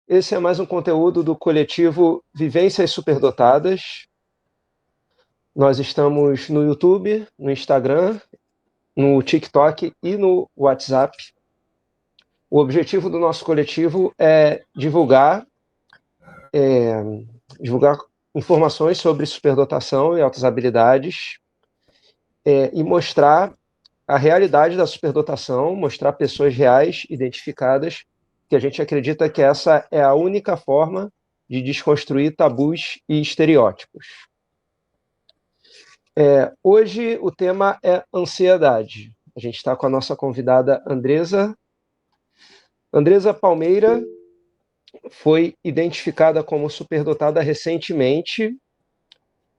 Esse é mais um conteúdo do coletivo Vivências Superdotadas. Nós estamos no YouTube, no Instagram, no TikTok e no WhatsApp. O objetivo do nosso coletivo é divulgar informações sobre superdotação e altas habilidades e mostrar a realidade da superdotação, mostrar pessoas reais, identificadas, que a gente acredita que essa é a única forma de desconstruir tabus e estereótipos. Hoje o tema é ansiedade. A gente está com a nossa convidada Andresa. Andresa Palmeira foi identificada como superdotada recentemente,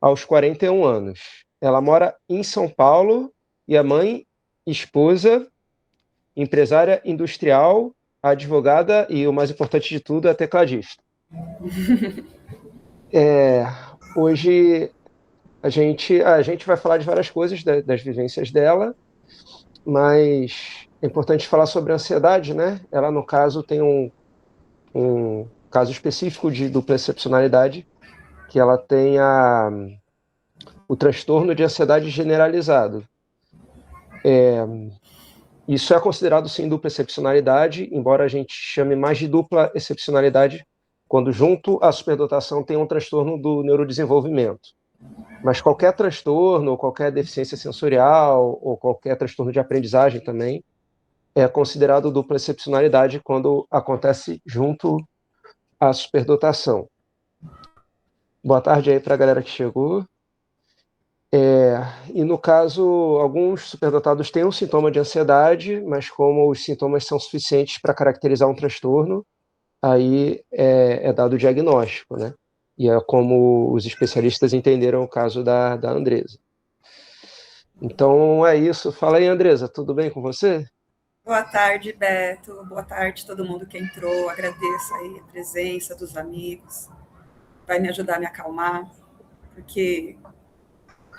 aos 41 anos. Ela mora em São Paulo e é mãe, esposa, empresária industrial, advogada e, o mais importante de tudo, é tecladista. Hoje a gente vai falar de várias coisas das vivências dela, mas é importante falar sobre a ansiedade, né? Ela, no caso, tem um caso específico de dupla excepcionalidade, que ela tem o transtorno de ansiedade generalizado. Isso é considerado, sim, dupla excepcionalidade, embora a gente chame mais de dupla excepcionalidade quando, junto à superdotação, tem um transtorno do neurodesenvolvimento. Mas qualquer transtorno, ou qualquer deficiência sensorial, ou qualquer transtorno de aprendizagem também, é considerado dupla excepcionalidade quando acontece junto à superdotação. Boa tarde aí para a galera que chegou. E no caso, alguns superdotados têm um sintoma de ansiedade, mas como os sintomas são suficientes para caracterizar um transtorno, aí é dado o diagnóstico, né? E é como os especialistas entenderam o caso da Andresa. Então é isso. Fala aí, Andresa, tudo bem com você? Boa tarde, Beto. Boa tarde todo mundo que entrou. Agradeço aí a presença dos amigos. Vai me ajudar a me acalmar, porque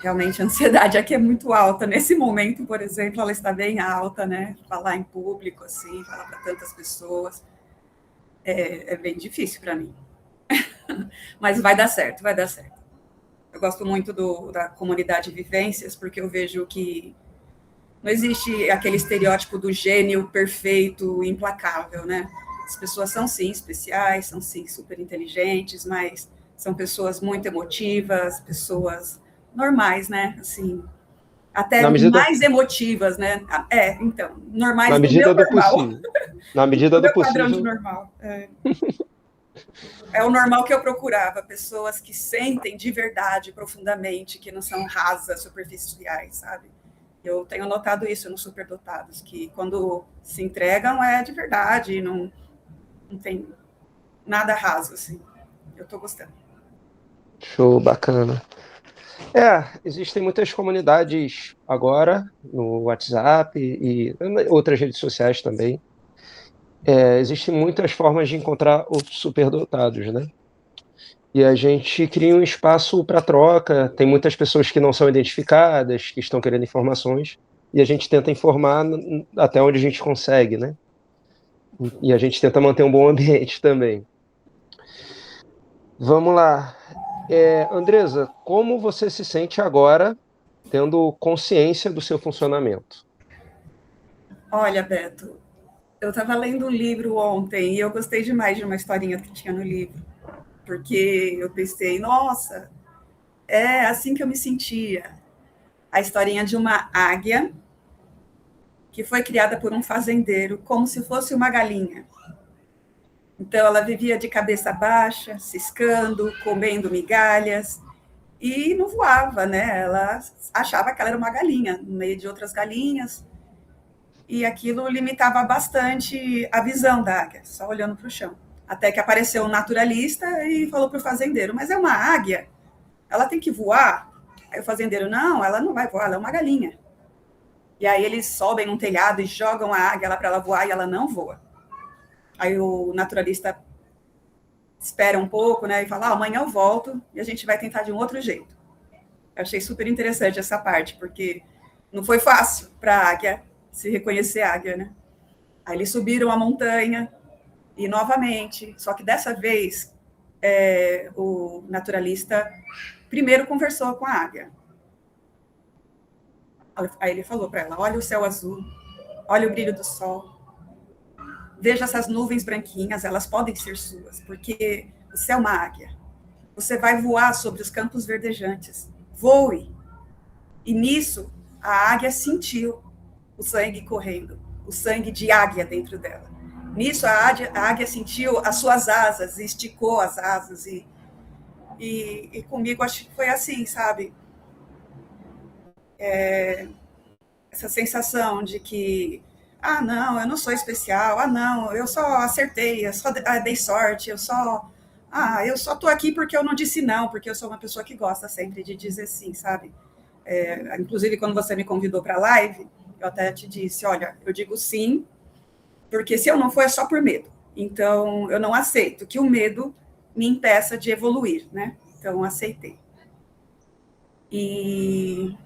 realmente a ansiedade aqui é muito alta. Nesse momento, por exemplo, ela está bem alta, né? Falar em público, assim, falar para tantas pessoas, é bem difícil para mim. Mas vai dar certo, vai dar certo. Eu gosto muito da comunidade Vivências, porque eu vejo que não existe aquele estereótipo do gênio perfeito, implacável, né? As pessoas são, sim, especiais, são, sim, super inteligentes, mas são pessoas muito emotivas, pessoas normais, né? Assim, até mais emotivas, né? Então, normais na no meu medida do normal. possível. Na medida No do meu padrão de possível. normal. É o normal que eu procurava, pessoas que sentem de verdade, profundamente, que não são rasas, superficiais, sabe? Eu tenho notado isso nos superdotados, que quando se entregam é de verdade, não tem nada raso, assim. Eu estou gostando. Show, bacana. Existem muitas comunidades agora no WhatsApp e outras redes sociais também. Existem muitas formas de encontrar os superdotados, né? E a gente cria um espaço para troca. Tem muitas pessoas que não são identificadas, que estão querendo informações, e a gente tenta informar até onde a gente consegue, né? E a gente tenta manter um bom ambiente também. Vamos lá. Andresa, como você se sente agora tendo consciência do seu funcionamento? Olha, Beto, eu estava lendo um livro ontem e eu gostei demais de uma historinha que tinha no livro, porque eu pensei, nossa, é assim que eu me sentia. A historinha de uma águia que foi criada por um fazendeiro como se fosse uma galinha. Então, ela vivia de cabeça baixa, ciscando, comendo migalhas, e não voava, né? Ela achava que ela era uma galinha, no meio de outras galinhas, e aquilo limitava bastante a visão da águia, só olhando para o chão. Até que apareceu um naturalista e falou para o fazendeiro: mas é uma águia, ela tem que voar? Aí o fazendeiro: não, ela não vai voar, ela é uma galinha. E aí eles sobem num telhado e jogam a águia lá para ela voar e ela não voa. Aí o naturalista espera um pouco, né, e fala: amanhã eu volto e a gente vai tentar de um outro jeito. Eu achei super interessante essa parte, porque não foi fácil para a águia se reconhecer águia, né? Aí eles subiram a montanha E novamente, só que dessa vez, o naturalista primeiro conversou com a águia. Aí ele falou para ela: olha o céu azul, olha o brilho do sol, veja essas nuvens branquinhas, elas podem ser suas, porque você é uma águia. Você vai voar sobre os campos verdejantes. Voe. E nisso, a águia sentiu o sangue correndo, o sangue de águia dentro dela. Nisso, a águia sentiu as suas asas, e esticou as asas. E comigo, acho que foi assim, sabe? Essa sensação de que, não, eu não sou especial, não, eu só acertei, eu só dei sorte, eu só tô aqui porque eu não disse não, porque eu sou uma pessoa que gosta sempre de dizer sim, sabe? Inclusive, quando você me convidou para a live, eu até te disse, olha, eu digo sim, porque se eu não for é só por medo. Então, eu não aceito que o medo me impeça de evoluir, né? Então, aceitei. E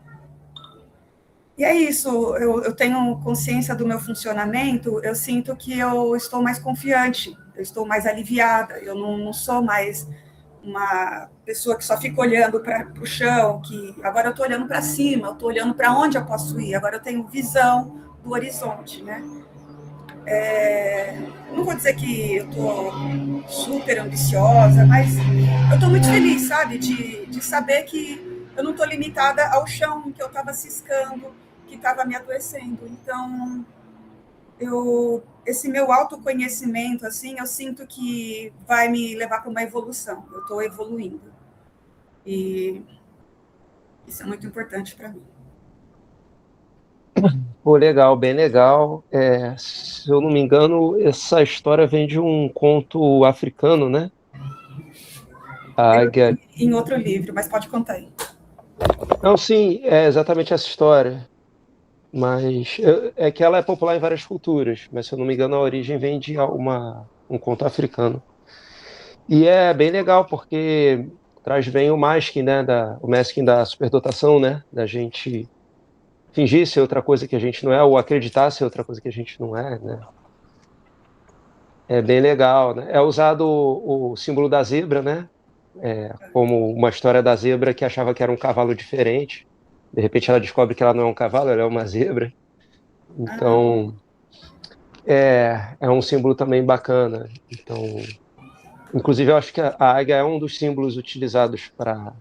é isso, eu tenho consciência do meu funcionamento, eu sinto que eu estou mais confiante, eu estou mais aliviada, eu não sou mais uma pessoa que só fica olhando para o chão, que agora eu estou olhando para cima, eu estou olhando para onde eu posso ir, agora eu tenho visão do horizonte, né? Não vou dizer que eu estou super ambiciosa, mas eu estou muito feliz, sabe, de saber que eu não estou limitada ao chão que eu estava ciscando, que estava me adoecendo. Então, esse meu autoconhecimento, assim, eu sinto que vai me levar para uma evolução. Eu estou evoluindo. E isso é muito importante para mim. Pô, legal, bem legal. Se eu não me engano, essa história vem de um conto africano, né? A águia. Em outro livro, mas pode contar aí. Não, sim, é exatamente essa história. Mas é que ela é popular em várias culturas, mas se eu não me engano, a origem vem de um conto africano. E é bem legal porque traz bem o masking, né, o masking da superdotação, né, da gente fingir ser outra coisa que a gente não é, ou acreditar ser outra coisa que a gente não é, né? É bem legal, né? É usado o símbolo da zebra, né? Como uma história da zebra que achava que era um cavalo diferente. De repente ela descobre que ela não é um cavalo, ela é uma zebra. Então, é um símbolo também bacana. Então, inclusive, eu acho que a águia é um dos símbolos utilizados para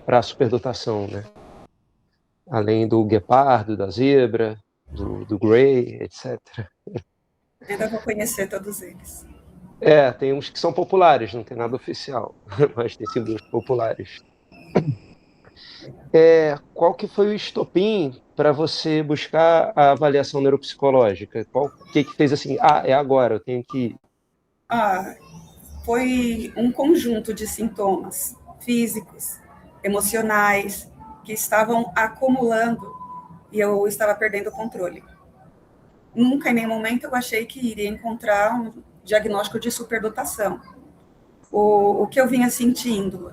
a superdotação, né? Além do guepardo, da zebra, do grey, etc. Ainda vou conhecer todos eles. Tem uns que são populares, não tem nada oficial, mas tem símbolos populares. Qual que foi o estopim para você buscar a avaliação neuropsicológica? O que fez assim, é agora, eu tenho que... Foi um conjunto de sintomas físicos, emocionais, que estavam acumulando e eu estava perdendo o controle. Nunca, em nenhum momento, eu achei que iria encontrar um diagnóstico de superdotação. O que eu vinha sentindo?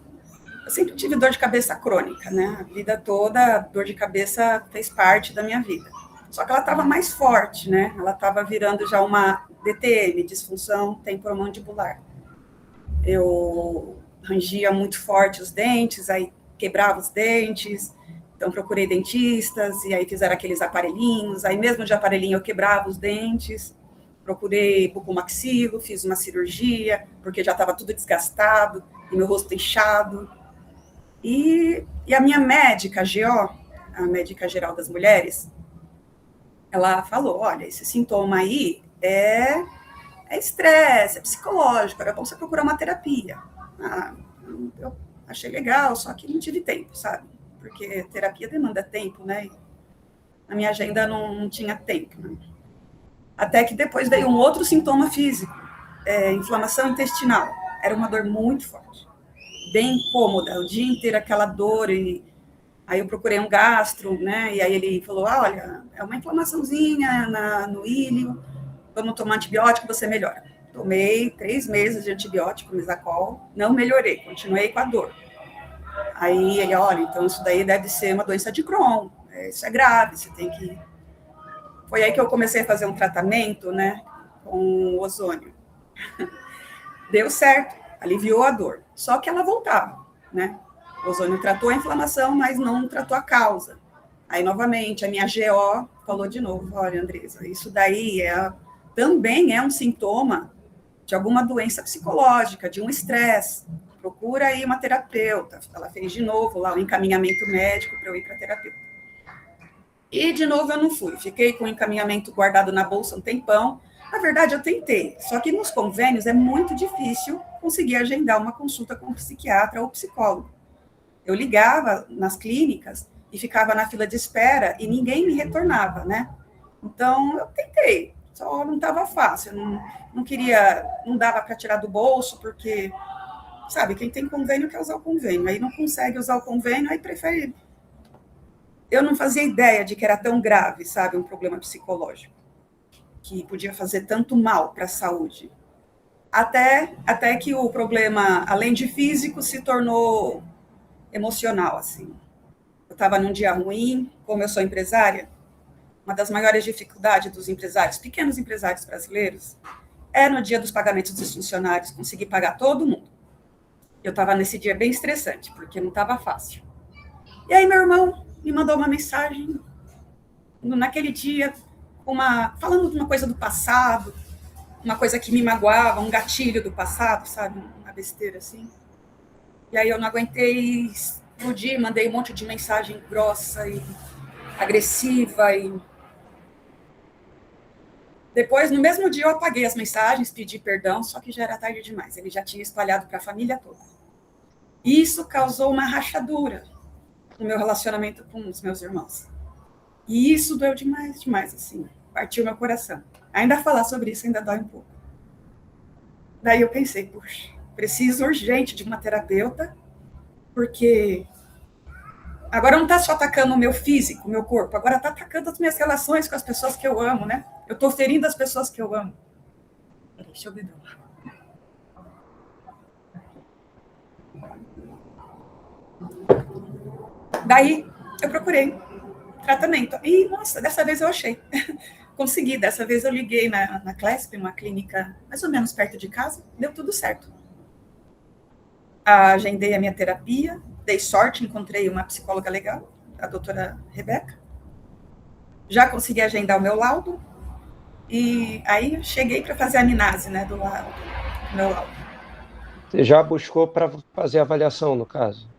Eu sempre tive dor de cabeça crônica, né? A vida toda, a dor de cabeça fez parte da minha vida. Só que ela estava mais forte, né? Ela estava virando já uma DTM, disfunção temporomandibular. Eu rangia muito forte os dentes, aí quebrava os dentes, então procurei dentistas, e aí fizeram aqueles aparelhinhos, aí mesmo de aparelhinho eu quebrava os dentes, procurei bucomaxilo, fiz uma cirurgia, porque já estava tudo desgastado, e meu rosto inchado. E a minha médica, GO, a médica geral das mulheres, ela falou, olha, esse sintoma aí é estresse, é psicológico, era bom você procurar uma terapia. Eu achei legal, só que não tive tempo, sabe? Porque terapia demanda tempo, né? A minha agenda não tinha tempo. Né? Até que depois veio um outro sintoma físico, inflamação intestinal. Era uma dor muito forte, bem incômoda, o dia inteiro aquela dor. E aí eu procurei um gastro, né? E aí ele falou, olha, é uma inflamaçãozinha no íleo, vamos tomar antibiótico, você melhora. Tomei 3 meses de antibiótico, Misacol, não melhorei, continuei com a dor. Aí ele, olha, então isso daí deve ser uma doença de Crohn, isso é grave, você tem que... Foi aí que eu comecei a fazer um tratamento, né, com ozônio. Deu certo, aliviou a dor. Só que ela voltava, né? O ozônio tratou a inflamação, mas não tratou a causa. Aí, novamente, a minha GO falou de novo, olha, Andresa, isso daí também é um sintoma de alguma doença psicológica, de um estresse. Procura aí uma terapeuta. Ela fez de novo lá o encaminhamento médico para eu ir para terapeuta. E, de novo, eu não fui. Fiquei com o encaminhamento guardado na bolsa um tempão. Na verdade, eu tentei. Só que nos convênios é muito difícil conseguir agendar uma consulta com um psiquiatra ou psicólogo. Eu ligava nas clínicas e ficava na fila de espera e ninguém me retornava, né? Então, eu tentei. Só não estava fácil. Não queria, não dava para tirar do bolso, porque, sabe, quem tem convênio quer usar o convênio. Aí não consegue usar o convênio, aí prefere. Eu não fazia ideia de que era tão grave, sabe, um problema psicológico, que podia fazer tanto mal para a saúde. Até que o problema, além de físico, se tornou emocional, assim. Eu estava num dia ruim, como eu sou empresária, uma das maiores dificuldades dos empresários, pequenos empresários brasileiros, é no dia dos pagamentos dos funcionários, conseguir pagar todo mundo. Eu estava nesse dia bem estressante, porque não estava fácil. E aí meu irmão me mandou uma mensagem naquele dia, falando de uma coisa do passado, uma coisa que me magoava, um gatilho do passado, sabe? Uma besteira assim. E aí eu não aguentei, explodi, mandei um monte de mensagem grossa e agressiva. E depois, no mesmo dia, eu apaguei as mensagens, pedi perdão, só que já era tarde demais. Ele já tinha espalhado para a família toda. Isso causou uma rachadura no meu relacionamento com os meus irmãos. E isso doeu demais, demais, assim. Partiu meu coração. Ainda falar sobre isso ainda dói um pouco. Daí eu pensei, puxa, preciso urgente de uma terapeuta, porque agora não está só atacando o meu físico, o meu corpo, agora está atacando as minhas relações com as pessoas que eu amo, né? Eu estou ferindo as pessoas que eu amo. Deixa eu beber. Daí eu procurei tratamento. E, nossa, dessa vez eu achei. Consegui, dessa vez eu liguei na Clesp, uma clínica mais ou menos perto de casa, deu tudo certo. Agendei a minha terapia, dei sorte, encontrei uma psicóloga legal, a doutora Rebeca. Já consegui agendar o meu laudo, e aí cheguei para fazer a análise, né, do meu laudo. Você já buscou para fazer a avaliação, no caso?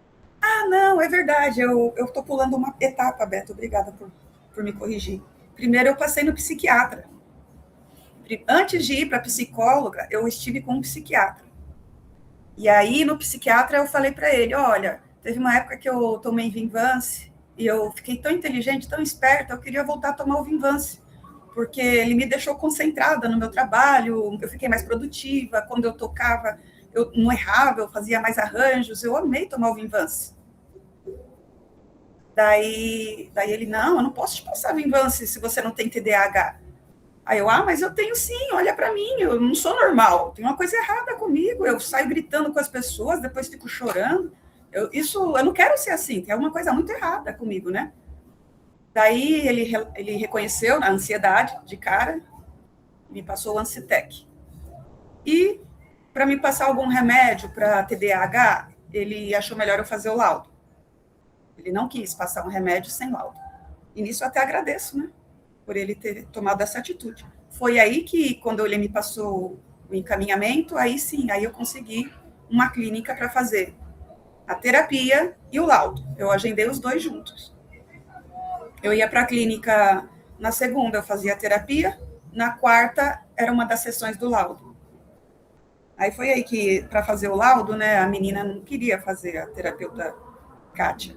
Não, é verdade, eu estou pulando uma etapa, Beto, obrigada por me corrigir. Primeiro eu passei no psiquiatra. Antes de ir para a psicóloga, eu estive com um psiquiatra. E aí, no psiquiatra, eu falei para ele, olha, teve uma época que eu tomei Vinvance, e eu fiquei tão inteligente, tão esperta, eu queria voltar a tomar o Vinvance, porque ele me deixou concentrada no meu trabalho, eu fiquei mais produtiva, quando eu tocava, eu não errava, eu fazia mais arranjos, eu amei tomar o Vinvance. Daí ele, não, eu não posso te passar Vinvance se você não tem TDAH. Aí eu, mas eu tenho sim, olha para mim, eu não sou normal, tem uma coisa errada comigo, eu saio gritando com as pessoas, depois fico chorando, eu não quero ser assim, tem alguma coisa muito errada comigo, né? Daí ele reconheceu a ansiedade de cara, me passou o Ancitec. E para me passar algum remédio para TDAH, ele achou melhor eu fazer o laudo. Ele não quis passar um remédio sem laudo. E nisso eu até agradeço, né? Por ele ter tomado essa atitude. Foi aí que, quando ele me passou o encaminhamento, aí sim, aí eu consegui uma clínica para fazer a terapia e o laudo. Eu agendei os dois juntos. Eu ia para a clínica na segunda, eu fazia a terapia, na quarta era uma das sessões do laudo. Aí foi aí que, para fazer o laudo, né, a menina não queria fazer, a terapeuta Kátia.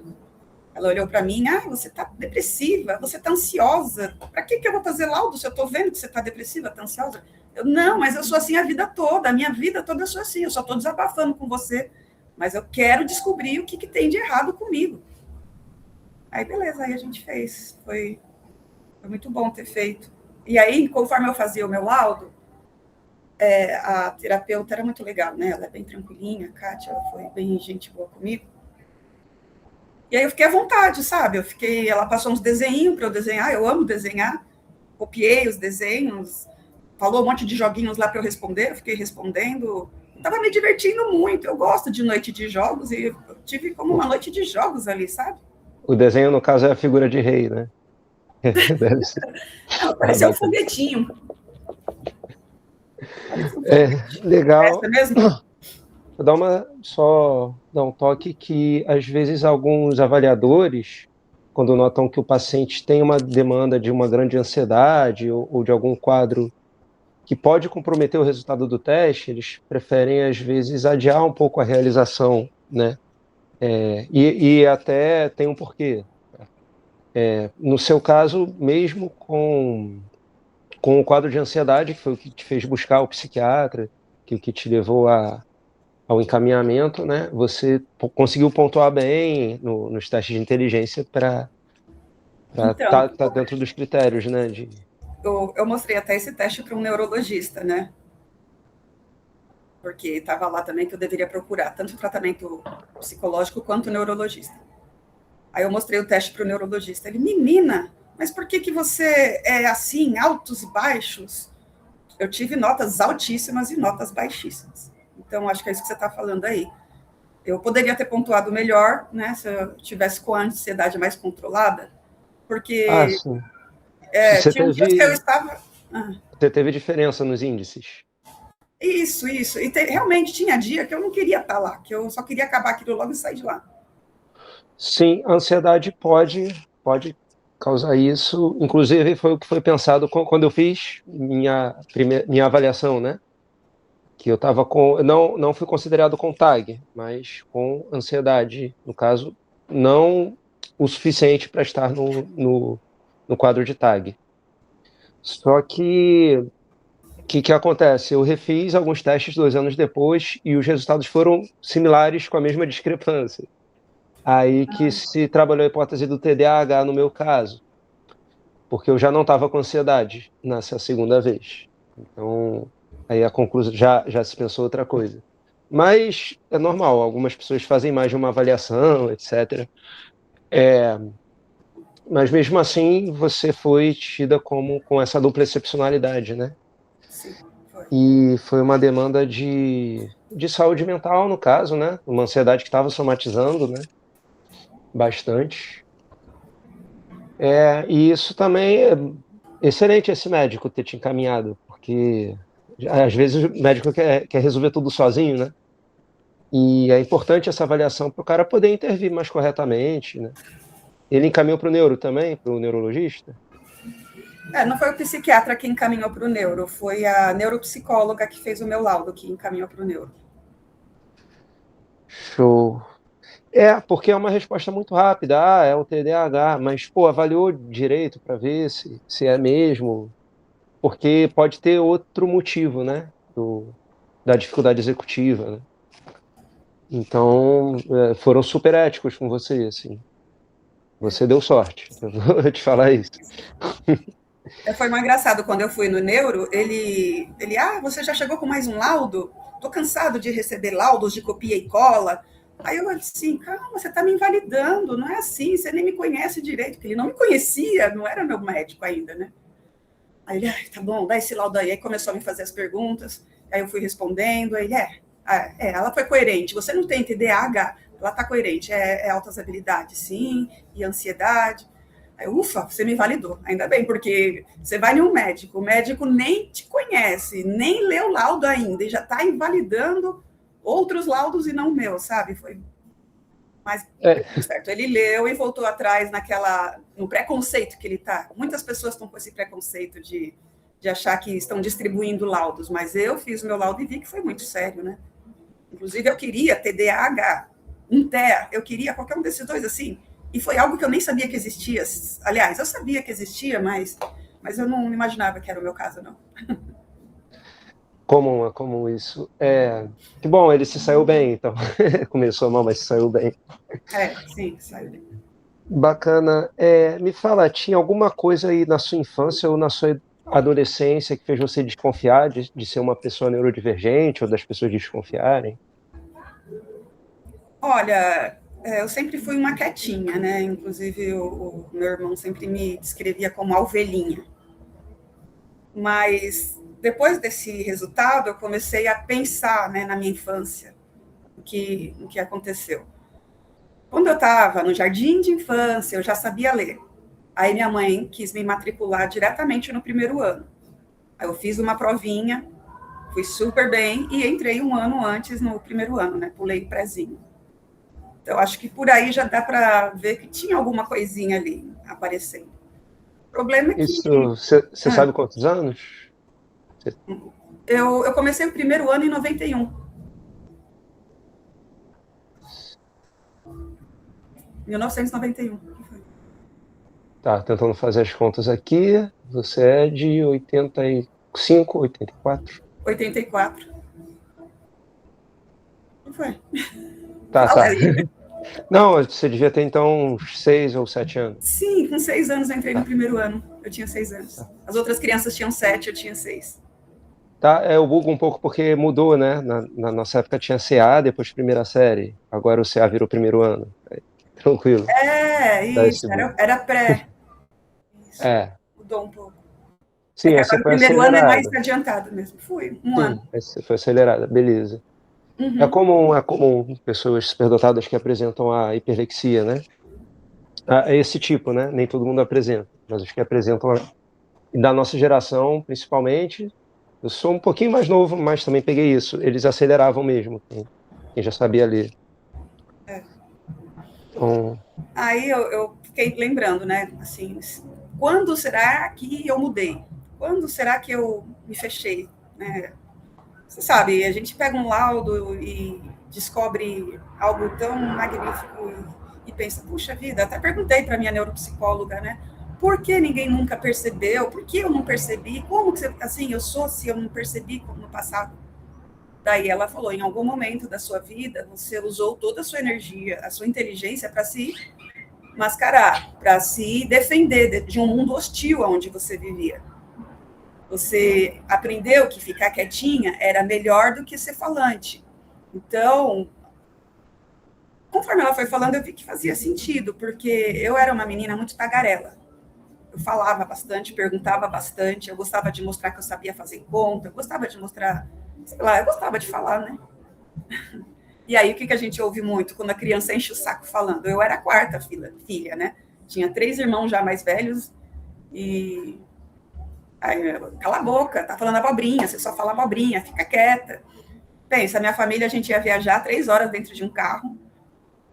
Ela olhou para mim, você está depressiva, você está ansiosa. Para que eu vou fazer laudo se eu estou vendo que você está depressiva, está ansiosa? Eu, não, mas eu sou assim a vida toda, a minha vida toda eu sou assim, eu só estou desabafando com você, mas eu quero descobrir o que tem de errado comigo. Aí, beleza, aí a gente fez. Foi muito bom ter feito. E aí, conforme eu fazia o meu laudo, a terapeuta era muito legal, né? Ela é bem tranquilinha, a Kátia, ela foi bem gente boa comigo. E aí eu fiquei à vontade, sabe? Ela passou uns desenhinhos para eu desenhar, eu amo desenhar, copiei os desenhos, falou um monte de joguinhos lá para eu responder, eu fiquei respondendo. Estava me divertindo muito. Eu gosto de noite de jogos e eu tive como uma noite de jogos ali, sabe? O desenho, no caso, é a figura de rei, né? Deve ser. Não, Ah, parecia um bacana. foguetinho. Parecia um É, foguete. legal. Essa mesmo? Vou só dar um toque que, às vezes, alguns avaliadores, quando notam que o paciente tem uma demanda de uma grande ansiedade ou de algum quadro que pode comprometer o resultado do teste, eles preferem, às vezes, adiar um pouco a realização, né? E até tem um porquê. No seu caso, mesmo com o quadro de ansiedade, que foi o que te fez buscar o psiquiatra, que o que te levou ao encaminhamento, né? Você conseguiu pontuar bem nos testes de inteligência para Então, tá dentro dos critérios, né? eu mostrei até esse teste para um neurologista, né? Porque estava lá também que eu deveria procurar tanto tratamento psicológico quanto neurologista. Aí eu mostrei o teste para o neurologista. Ele, menina, mas por que você é assim, altos e baixos? Eu tive notas altíssimas e notas baixíssimas. Então, acho que é isso que você está falando aí. Eu poderia ter pontuado melhor, né, se eu tivesse com a ansiedade mais controlada, Ah, porque sim. Você tinha dias que eu teve, estava. Ah, você teve diferença nos índices. isso. E realmente tinha dia que eu não queria estar lá, que eu só queria acabar aquilo logo e sair de lá. Sim, a ansiedade pode causar isso. Inclusive, foi o que foi pensado quando eu fiz minha avaliação, né? Que eu estava com. Não fui considerado com TAG, mas com ansiedade. No caso, não o suficiente para estar no quadro de TAG. Só que que acontece? Eu refiz alguns testes 2 anos depois e os resultados foram similares com a mesma discrepância. Aí que se trabalhou a hipótese do TDAH no meu caso, porque eu já não estava com ansiedade nessa segunda vez. Então, aí a conclusão já se pensou outra coisa. Mas é normal, algumas pessoas fazem mais de uma avaliação, etc. É, mas mesmo assim, você foi tida como com essa dupla excepcionalidade, né? Sim, foi. E foi uma demanda de saúde mental, no caso, né? Uma ansiedade que estava somatizando, né? Bastante. E isso também é excelente esse médico ter te encaminhado, porque às vezes o médico quer resolver tudo sozinho, né? E é importante essa avaliação para o cara poder intervir mais corretamente, né? Ele encaminhou para o neuro também, para o neurologista? Não foi o psiquiatra que encaminhou para o neuro, foi a neuropsicóloga que fez o meu laudo que encaminhou para o neuro. Show. Porque é uma resposta muito rápida. Ah, é o TDAH, mas, pô, avaliou direito para ver se é mesmo, porque pode ter outro motivo, né? Da dificuldade executiva, né? Então, foram super éticos com você, assim. Você deu sorte, eu vou te falar isso. Foi mais engraçado, quando eu fui no neuro, você já chegou com mais um laudo? Tô cansado de receber laudos de copia e cola. Aí eu disse assim, calma, você tá me invalidando, não é assim, você nem me conhece direito, porque ele não me conhecia, não era meu médico ainda, né? Aí ele, tá bom, dá esse laudo aí. Aí começou a me fazer as perguntas, aí eu fui respondendo, aí ela foi coerente, você não tem TDAH, ela tá coerente, é altas habilidades, sim, e ansiedade. Aí, ufa, você me validou, ainda bem, porque você vai em um médico, o médico nem te conhece, nem leu o laudo ainda, e já está invalidando outros laudos e não o meu, sabe? Mas É, tudo certo. Ele leu e voltou atrás no preconceito que ele está. Muitas pessoas estão com esse preconceito de achar que estão distribuindo laudos, mas eu fiz o meu laudo e vi que foi muito sério, né? Inclusive, eu queria TDAH, um TEA, eu queria qualquer um desses dois assim. E foi algo que eu nem sabia que existia. Aliás, eu sabia que existia, mas eu não imaginava que era o meu caso, não. comum isso. Que bom, ele se saiu bem, então. Começou mal, mas se saiu bem. Sim, saiu bem. Bacana. Me fala, tinha alguma coisa aí na sua infância ou na sua adolescência que fez você desconfiar de ser uma pessoa neurodivergente ou das pessoas desconfiarem? Olha, eu sempre fui uma quietinha, né? Inclusive, o meu irmão sempre me descrevia como a ovelhinha. Mas depois desse resultado, eu comecei a pensar, né, na minha infância, o que aconteceu. Quando eu estava no jardim de infância, eu já sabia ler. Aí minha mãe quis me matricular diretamente no primeiro ano. Aí eu fiz uma provinha, fui super bem e entrei um ano antes no primeiro ano, né? Pulei o prézinho. Então, acho que por aí já dá para ver que tinha alguma coisinha ali aparecendo. O problema é que... Isso, você sabe quantos anos? Eu comecei o primeiro ano em 91. 1991. Tá, tentando fazer as contas aqui. Você é de 85, 84? 84. Não foi? Tá, Fala tá. aí. Não, você devia ter então uns 6 ou 7 anos. Sim, com 6 anos eu entrei no Tá, primeiro ano. Eu tinha 6 anos. tá. As outras crianças tinham 7, eu tinha 6. Tá, eu bugo um pouco porque mudou, né? Na nossa época tinha CA, depois primeira série. Agora o CA virou primeiro ano. Tranquilo. Dá Isso, esse bug. era pré. Isso, É. mudou um pouco. É Sim, que aí você agora o foi primeiro ano é mais acelerada. adiantado mesmo. Fui, um ano. Sim, aí você foi acelerada. Beleza. Uhum. É comum pessoas superdotadas que apresentam a hiperlexia, né? Esse tipo, né? Nem todo mundo apresenta, mas os que apresentam, e da nossa geração, principalmente, eu sou um pouquinho mais novo, mas também peguei isso. Eles aceleravam mesmo, quem já sabia ler. Então, Aí eu fiquei lembrando, né? Assim, quando será que eu mudei? Quando será que eu me fechei? Né? Você sabe, a gente pega um laudo e descobre algo tão magnífico e pensa, puxa vida, até perguntei para minha neuropsicóloga, né? Por que ninguém nunca percebeu? Por que eu não percebi? Como que assim, eu sou se eu não percebi no passado? Daí ela falou, em algum momento da sua vida, você usou toda a sua energia, a sua inteligência para se mascarar, para se defender de um mundo hostil onde você vivia. Você aprendeu que ficar quietinha era melhor do que ser falante. Então, conforme ela foi falando, eu vi que fazia sentido, porque eu era uma menina muito tagarela. Eu falava bastante, perguntava bastante, eu gostava de mostrar que eu sabia fazer conta, eu gostava de mostrar, sei lá, eu gostava de falar, né? E aí, o que a gente ouve muito quando a criança enche o saco falando? Eu era a quarta filha, né? Tinha 3 irmãos já mais velhos e... Aí, cala a boca, tá falando abobrinha, você só fala abobrinha, fica quieta. Pensa, minha família, a gente ia viajar 3 horas dentro de um carro,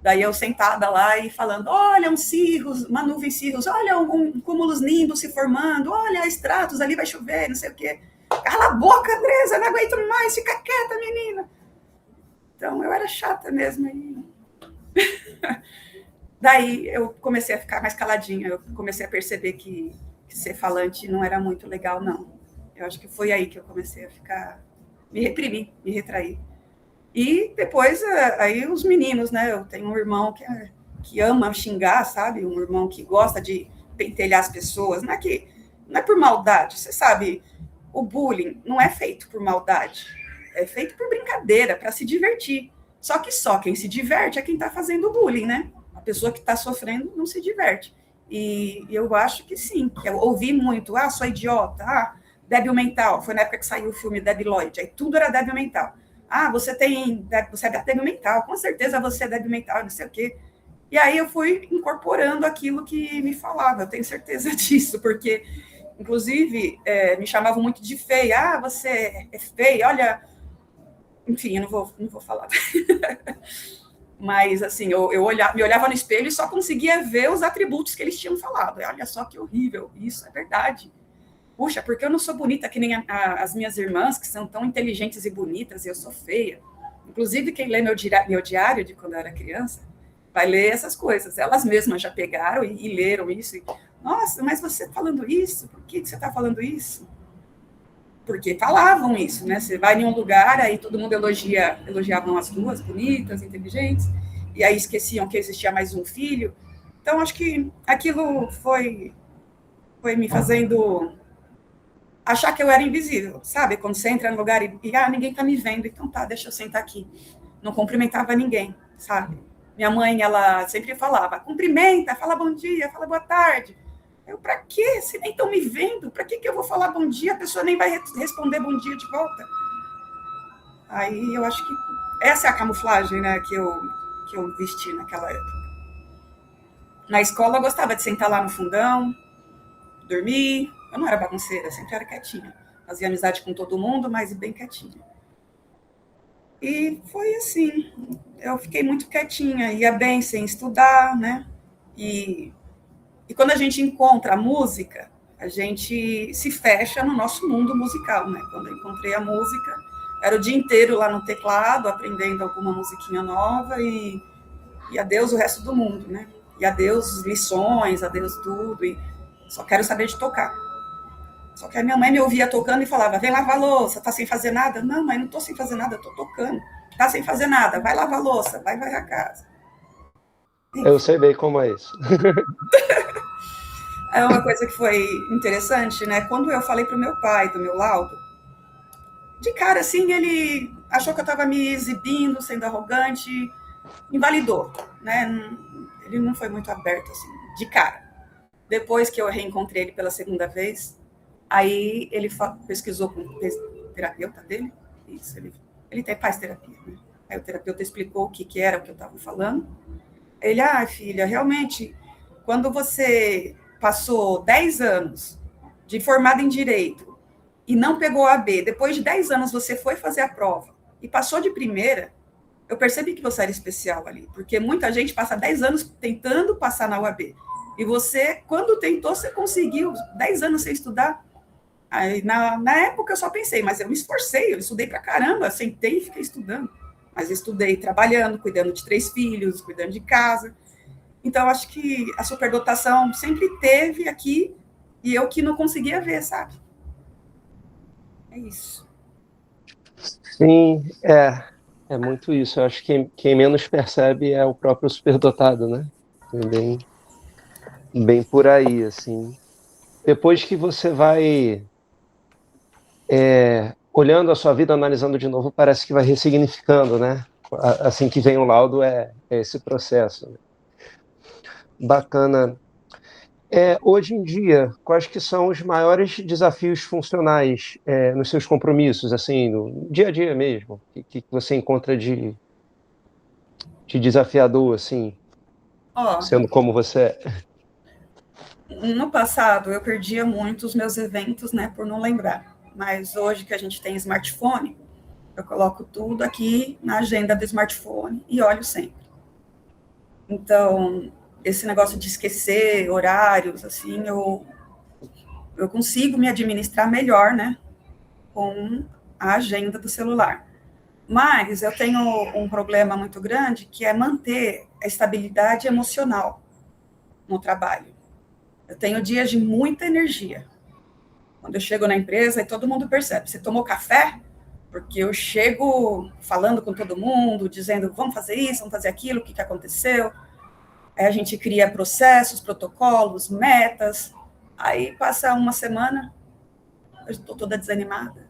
daí eu sentada lá e falando, olha um cirrus, uma nuvem cirrus, olha um cúmulos nimbus se formando, olha estratos, ali vai chover, não sei o quê. Cala a boca, Andresa, não aguento mais, fica quieta, menina. Então, eu era chata mesmo. Daí eu comecei a ficar mais caladinha, eu comecei a perceber que ser falante não era muito legal, não. Eu acho que foi aí que eu comecei a ficar, me reprimir, me retrair. E depois, aí os meninos, né? Eu tenho um irmão que ama xingar, sabe? Um irmão que gosta de pentelhar as pessoas. Não é por maldade, você sabe, o bullying não é feito por maldade, é feito por brincadeira, para se divertir. Só que só quem se diverte é quem está fazendo o bullying, né? A pessoa que está sofrendo não se diverte. E eu acho que sim, que eu ouvi muito, sou idiota, débil mental, foi na época que saiu o filme Debi Lloyd, aí tudo era débil mental. Você é débil mental, com certeza você é débil mental, não sei o quê. E aí eu fui incorporando aquilo que me falava, eu tenho certeza disso, porque, inclusive, me chamavam muito de feia, você é feia, olha... Enfim, eu não vou falar. Mas, assim, eu me olhava no espelho e só conseguia ver os atributos que eles tinham falado. Olha só que horrível, isso é verdade. Puxa, porque eu não sou bonita que nem as minhas irmãs, que são tão inteligentes e bonitas, e eu sou feia. Inclusive, quem lê meu diário de quando eu era criança, vai ler essas coisas. Elas mesmas já pegaram e leram isso. Nossa, mas você falando isso? Por que você está falando isso? Porque falavam isso, né? Você vai em um lugar, aí todo mundo elogiavam as duas, bonitas, inteligentes, e aí esqueciam que existia mais um filho. Então, acho que aquilo foi me fazendo achar que eu era invisível, sabe? Quando você entra no lugar e ninguém está me vendo, então tá, deixa eu sentar aqui. Não cumprimentava ninguém, sabe? Minha mãe, ela sempre falava, cumprimenta, fala bom dia, fala boa tarde. Para quê? Se nem estão me vendo, para que eu vou falar bom dia? A pessoa nem vai responder bom dia de volta. Aí eu acho que essa é a camuflagem, né, que eu vesti naquela época. Na escola eu gostava de sentar lá no fundão, dormir. Eu não era bagunceira, sempre era quietinha. Fazia amizade com todo mundo, mas bem quietinha. E foi assim, eu fiquei muito quietinha, ia bem sem estudar, né? E quando a gente encontra a música, a gente se fecha no nosso mundo musical, né? Quando eu encontrei a música, era o dia inteiro lá no teclado, aprendendo alguma musiquinha nova e adeus o resto do mundo, né? E adeus lições, adeus tudo, e só quero saber de tocar. Só que a minha mãe me ouvia tocando e falava, vem lavar a louça, tá sem fazer nada? Não, mãe, não tô sem fazer nada, eu tô tocando. Tá sem fazer nada, vai lavar a louça, vai varrer a casa. Eu sei bem como é isso. É uma coisa que foi interessante, né? Quando eu falei pro meu pai do meu laudo, de cara, assim, ele achou que eu estava me exibindo, sendo arrogante, invalidou, né? Ele não foi muito aberto, assim, de cara. Depois que eu reencontrei ele pela segunda vez, aí ele pesquisou com o terapeuta dele, isso, ele faz terapia, né? Aí o terapeuta explicou o que era o que eu estava falando. Ele, filha, realmente, quando você passou 10 anos de formada em Direito e não pegou a AB, depois de 10 anos você foi fazer a prova e passou de primeira, eu percebi que você era especial ali, porque muita gente passa 10 anos tentando passar na UAB. E você, quando tentou, você conseguiu 10 anos sem estudar. Aí, na época eu só pensei, mas eu me esforcei, eu estudei pra caramba, sentei e fiquei estudando. Mas eu estudei trabalhando, cuidando de 3 filhos, cuidando de casa. Então, acho que a superdotação sempre teve aqui e eu que não conseguia ver, sabe? É isso. Sim, é muito isso. Eu acho que quem menos percebe é o próprio superdotado, né? Bem por aí, assim. Depois que você vai olhando a sua vida, analisando de novo, parece que vai ressignificando, né? Assim que vem o laudo, é esse processo. Né? Bacana. Hoje em dia, quais que são os maiores desafios funcionais nos seus compromissos, assim, no dia a dia mesmo, que você encontra de desafiador, assim, sendo como você é? No passado, eu perdia muito os meus eventos, né, por não lembrar. Mas hoje que a gente tem smartphone, eu coloco tudo aqui na agenda do smartphone e olho sempre. Então, esse negócio de esquecer horários, assim, eu consigo me administrar melhor, né, com a agenda do celular. Mas eu tenho um problema muito grande, que é manter a estabilidade emocional no trabalho. Eu tenho dias de muita energia. Quando eu chego na empresa, e todo mundo percebe, você tomou café? Porque eu chego falando com todo mundo, dizendo, vamos fazer isso, vamos fazer aquilo, o que aconteceu. Aí a gente cria processos, protocolos, metas. Aí passa uma semana, eu estou toda desanimada.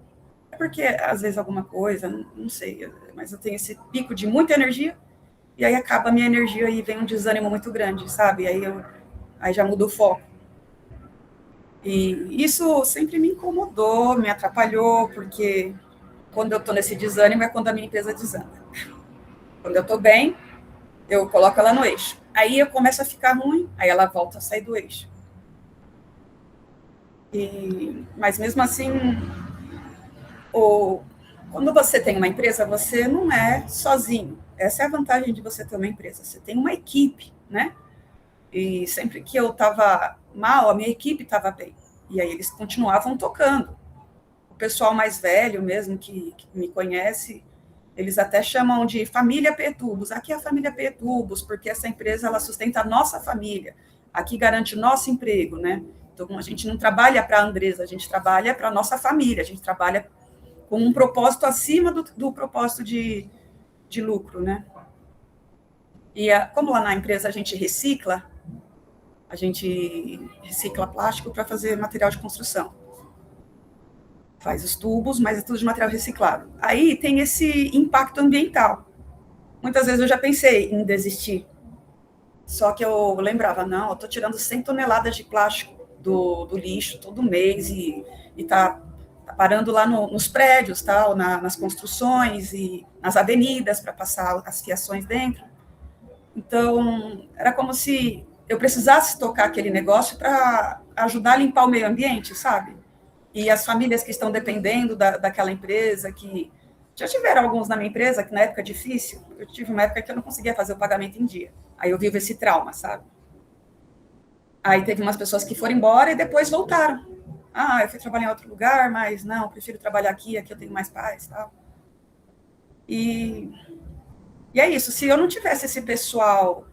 É porque, às vezes, alguma coisa, não sei, mas eu tenho esse pico de muita energia, e aí acaba a minha energia e vem um desânimo muito grande, sabe? Aí já muda o foco. E isso sempre me incomodou, me atrapalhou, porque quando eu estou nesse desânimo é quando a minha empresa desanda. Quando eu estou bem, eu coloco ela no eixo. Aí eu começo a ficar ruim, aí ela volta a sair do eixo. Mas mesmo assim, quando você tem uma empresa, você não é sozinho. Essa é a vantagem de você ter uma empresa. Você tem uma equipe, né? E sempre que eu estava mal, a minha equipe estava bem. E aí eles continuavam tocando. O pessoal mais velho mesmo, que me conhece, eles até chamam de família Petubos. Aqui é a família Petubos, porque essa empresa ela sustenta a nossa família. Aqui garante o nosso emprego, né? Então, a gente não trabalha para a Andresa, a gente trabalha para a nossa família, a gente trabalha com um propósito acima do propósito de lucro, né? E como lá na empresa a gente recicla plástico para fazer material de construção. Faz os tubos, mas é tudo de material reciclado. Aí tem esse impacto ambiental. Muitas vezes eu já pensei em desistir. Só que eu lembrava, não, eu estou tirando 100 toneladas de plástico do lixo todo mês e está parando lá nos prédios, tal, nas construções e nas avenidas para passar as fiações dentro. Então, era como se eu precisasse tocar aquele negócio para ajudar a limpar o meio ambiente, sabe? E as famílias que estão dependendo daquela empresa, que já tiveram alguns na minha empresa, que na época difícil, eu tive uma época que eu não conseguia fazer o pagamento em dia. Aí eu vivo esse trauma, sabe? Aí teve umas pessoas que foram embora e depois voltaram. Eu fui trabalhar em outro lugar, mas não, prefiro trabalhar aqui eu tenho mais paz, tal. E é isso, se eu não tivesse esse pessoal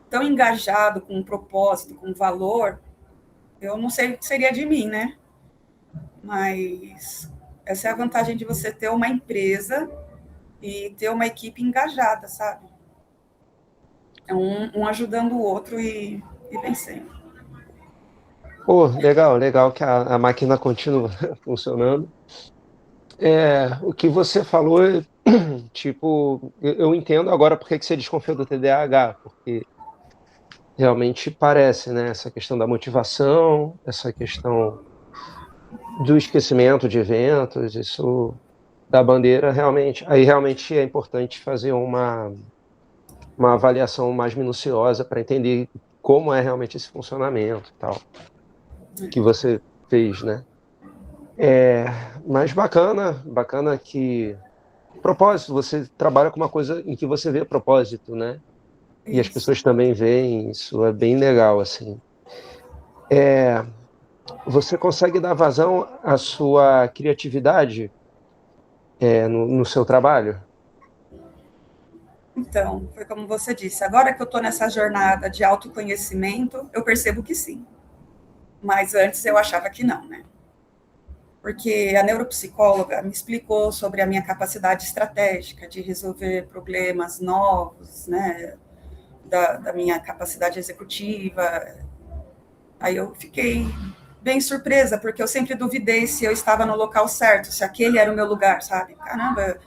tão engajado com um propósito, com um valor, eu não sei o que seria de mim, né? Mas essa é a vantagem de você ter uma empresa e ter uma equipe engajada, sabe? É um ajudando o outro e vencendo. Pô, legal que a máquina continua funcionando. O que você falou, tipo, eu entendo agora por que você desconfiou do TDAH, porque realmente parece, né? Essa questão da motivação, essa questão do esquecimento de eventos, isso da bandeira, realmente. Aí realmente é importante fazer uma avaliação mais minuciosa para entender como é realmente esse funcionamento e tal, que você fez, né? Mas bacana que propósito, você trabalha com uma coisa em que você vê propósito, né? E as Isso. pessoas também veem, isso é bem legal, assim. Você consegue dar vazão à sua criatividade, no seu trabalho? Então, foi como você disse, agora que eu estou nessa jornada de autoconhecimento, eu percebo que sim. Mas antes eu achava que não, né? Porque a neuropsicóloga me explicou sobre a minha capacidade estratégica de resolver problemas novos, né? Da minha capacidade executiva. Aí eu fiquei bem surpresa, porque eu sempre duvidei se eu estava no local certo, se aquele era o meu lugar, sabe? Caramba,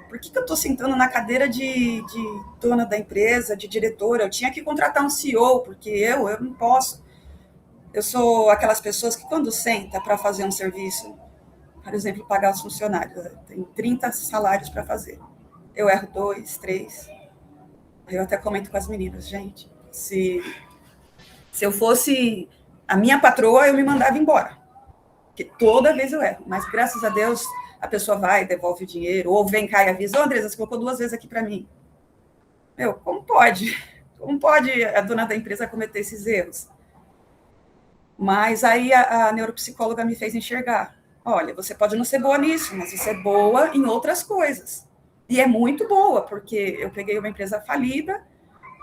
por que eu estou sentando na cadeira de dona da empresa, de diretora? Eu tinha que contratar um CEO, porque eu não posso. Eu sou aquelas pessoas que quando senta para fazer um serviço, por exemplo, pagar os funcionários, tem 30 salários para fazer. Eu erro 2, 3. Eu até comento com as meninas, gente, se eu fosse a minha patroa, eu me mandava embora. Porque toda vez eu erro. Mas, graças a Deus, a pessoa vai, devolve o dinheiro, ou vem cá e avisa, Andresa, você colocou 2 vezes aqui para mim. Como pode? Como pode a dona da empresa cometer esses erros? Mas aí a neuropsicóloga me fez enxergar. Olha, você pode não ser boa nisso, mas você é boa em outras coisas. E é muito boa, porque eu peguei uma empresa falida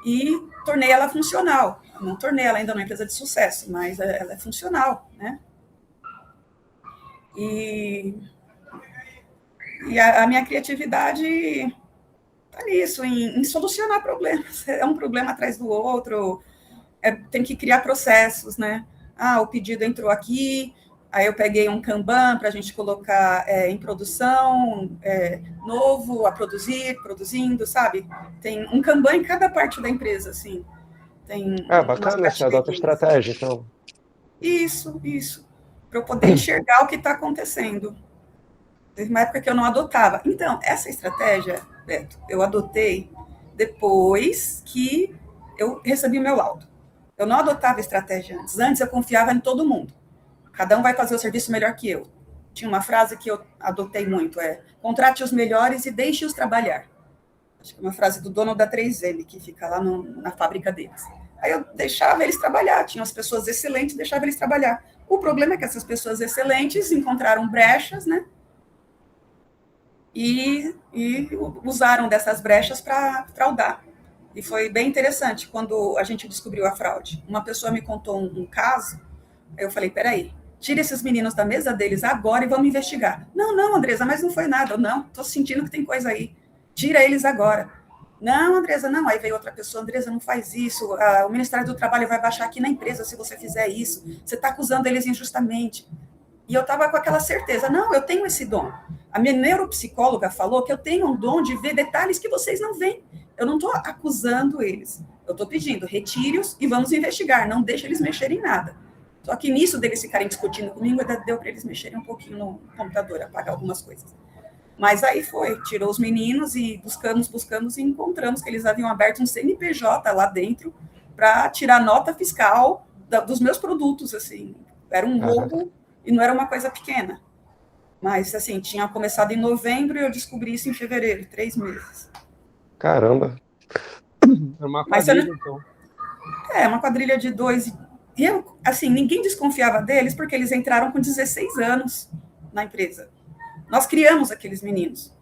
e tornei ela funcional. Não tornei ela ainda uma empresa de sucesso, mas ela é funcional, né? E a minha criatividade está nisso, em solucionar problemas. É um problema atrás do outro, tem que criar processos, né? O pedido entrou aqui, aí eu peguei um Kanban para a gente colocar em produção, novo a produzir, produzindo, sabe? Tem um Kanban em cada parte da empresa, assim. Tem umas Bacana, você adota prateleirinhas. estratégia, então. Isso. Para eu poder enxergar o que está acontecendo. Teve uma época que eu não adotava. Então, essa estratégia, Beto, eu adotei depois que eu recebi o meu laudo. Eu não adotava estratégia antes. Antes eu confiava em todo mundo. Cada um vai fazer o serviço melhor que eu. Tinha uma frase que eu adotei muito, contrate os melhores e deixe-os trabalhar. Acho que é uma frase do dono da 3M, que fica lá na fábrica deles. Aí eu deixava eles trabalhar, tinha as pessoas excelentes, deixava eles trabalhar. O problema é que essas pessoas excelentes encontraram brechas, né? E usaram dessas brechas para fraudar. E foi bem interessante quando a gente descobriu a fraude. Uma pessoa me contou um caso, aí eu falei, peraí, tira esses meninos da mesa deles agora e vamos investigar. Não, Andresa, mas não foi nada. Eu, não, estou sentindo que tem coisa aí. Tira eles agora. Não, Andresa, não. Aí veio outra pessoa, Andresa, não faz isso. O Ministério do Trabalho vai baixar aqui na empresa se você fizer isso. Você está acusando eles injustamente. E eu estava com aquela certeza, não, eu tenho esse dom. A minha neuropsicóloga falou que eu tenho um dom de ver detalhes que vocês não veem. Eu não estou acusando eles. Eu estou pedindo, retire-os e vamos investigar. Não deixe eles mexerem em nada. Só que nisso deles ficarem discutindo comigo, ainda deu para eles mexerem um pouquinho no computador, apagar algumas coisas. Mas aí tirou os meninos e buscamos e encontramos que eles haviam aberto um CNPJ lá dentro para tirar nota fiscal dos meus produtos, assim. Era um roubo e não era uma coisa pequena. Mas, assim, tinha começado em novembro e eu descobri isso em fevereiro, 3 meses. Caramba. É uma quadrilha, então. É, uma quadrilha de 2. E eu, assim, ninguém desconfiava deles porque eles entraram com 16 anos na empresa. Nós criamos aqueles meninos.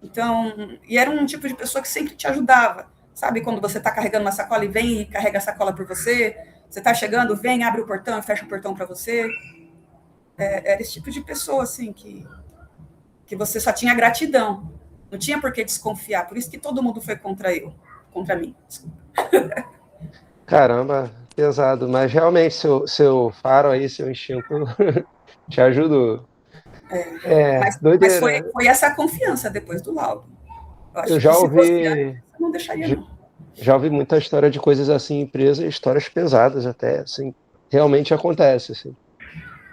Então, e era um tipo de pessoa que sempre te ajudava. Sabe quando você está carregando uma sacola e vem e carrega a sacola por você? Você está chegando, vem, abre o portão e fecha o portão para você. Era esse tipo de pessoa, assim, que você só tinha gratidão. Não tinha por que desconfiar. Por isso que todo mundo foi contra mim. Caramba, pesado. Mas realmente, seu faro aí, seu instinto, te ajudou. Mas Doideira. foi essa confiança depois do laudo. Eu acho Eu que já se fosse ouvi, antes, eu não deixaria, não. já ouvi muita história de coisas assim em empresa, histórias pesadas até, assim, realmente acontece, assim.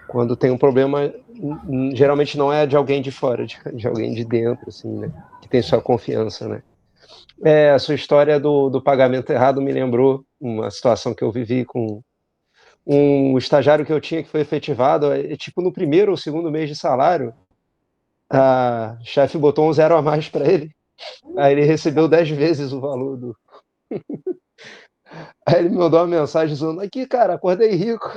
Quando tem um problema, geralmente não é de alguém de fora, de alguém de dentro, assim, né? Que tem sua confiança, né? A sua história do pagamento errado me lembrou uma situação que eu vivi com um estagiário que eu tinha que foi efetivado, tipo no primeiro ou segundo mês de salário, a chefe botou um 0 a mais para ele, aí ele recebeu 10 vezes o valor do... Aí ele me mandou uma mensagem zoando, aqui, cara, acordei rico.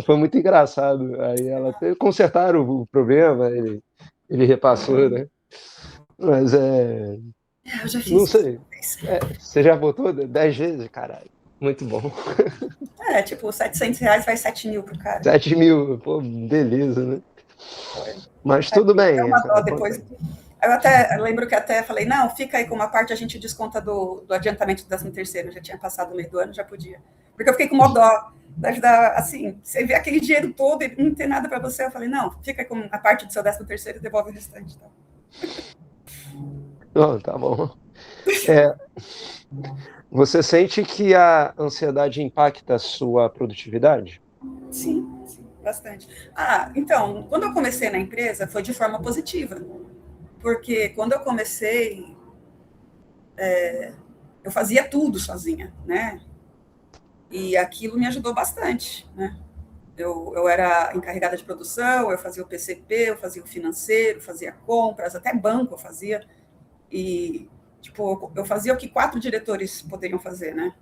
Foi muito engraçado. Aí ela até consertaram o problema, ele repassou, né? Mas Eu já não fiz sei. isso. Você já botou 10 vezes? Caralho, muito bom. Tipo, R$700 vai 7 mil pro cara. 7 mil, pô, beleza, né? Mas tudo bem. Uma dó depois. Eu até lembro que até falei, não, fica aí com uma parte, a gente desconta do adiantamento do 13º. Já tinha passado o meio do ano, já podia. Porque eu fiquei com uma dó. Assim, você vê aquele dinheiro todo e não tem nada para você. Eu falei, não, fica aí com a parte do seu 13º e devolve o restante. Tá? Oh, tá bom. Você sente que a ansiedade impacta a sua produtividade? Sim, bastante. Então, quando eu comecei na empresa, foi de forma positiva. Porque quando eu comecei, eu fazia tudo sozinha, né? E aquilo me ajudou bastante, né? Eu era encarregada de produção, eu fazia o PCP, eu fazia o financeiro, fazia compras, até banco eu fazia. E, tipo, eu fazia o que 4 diretores poderiam fazer, né?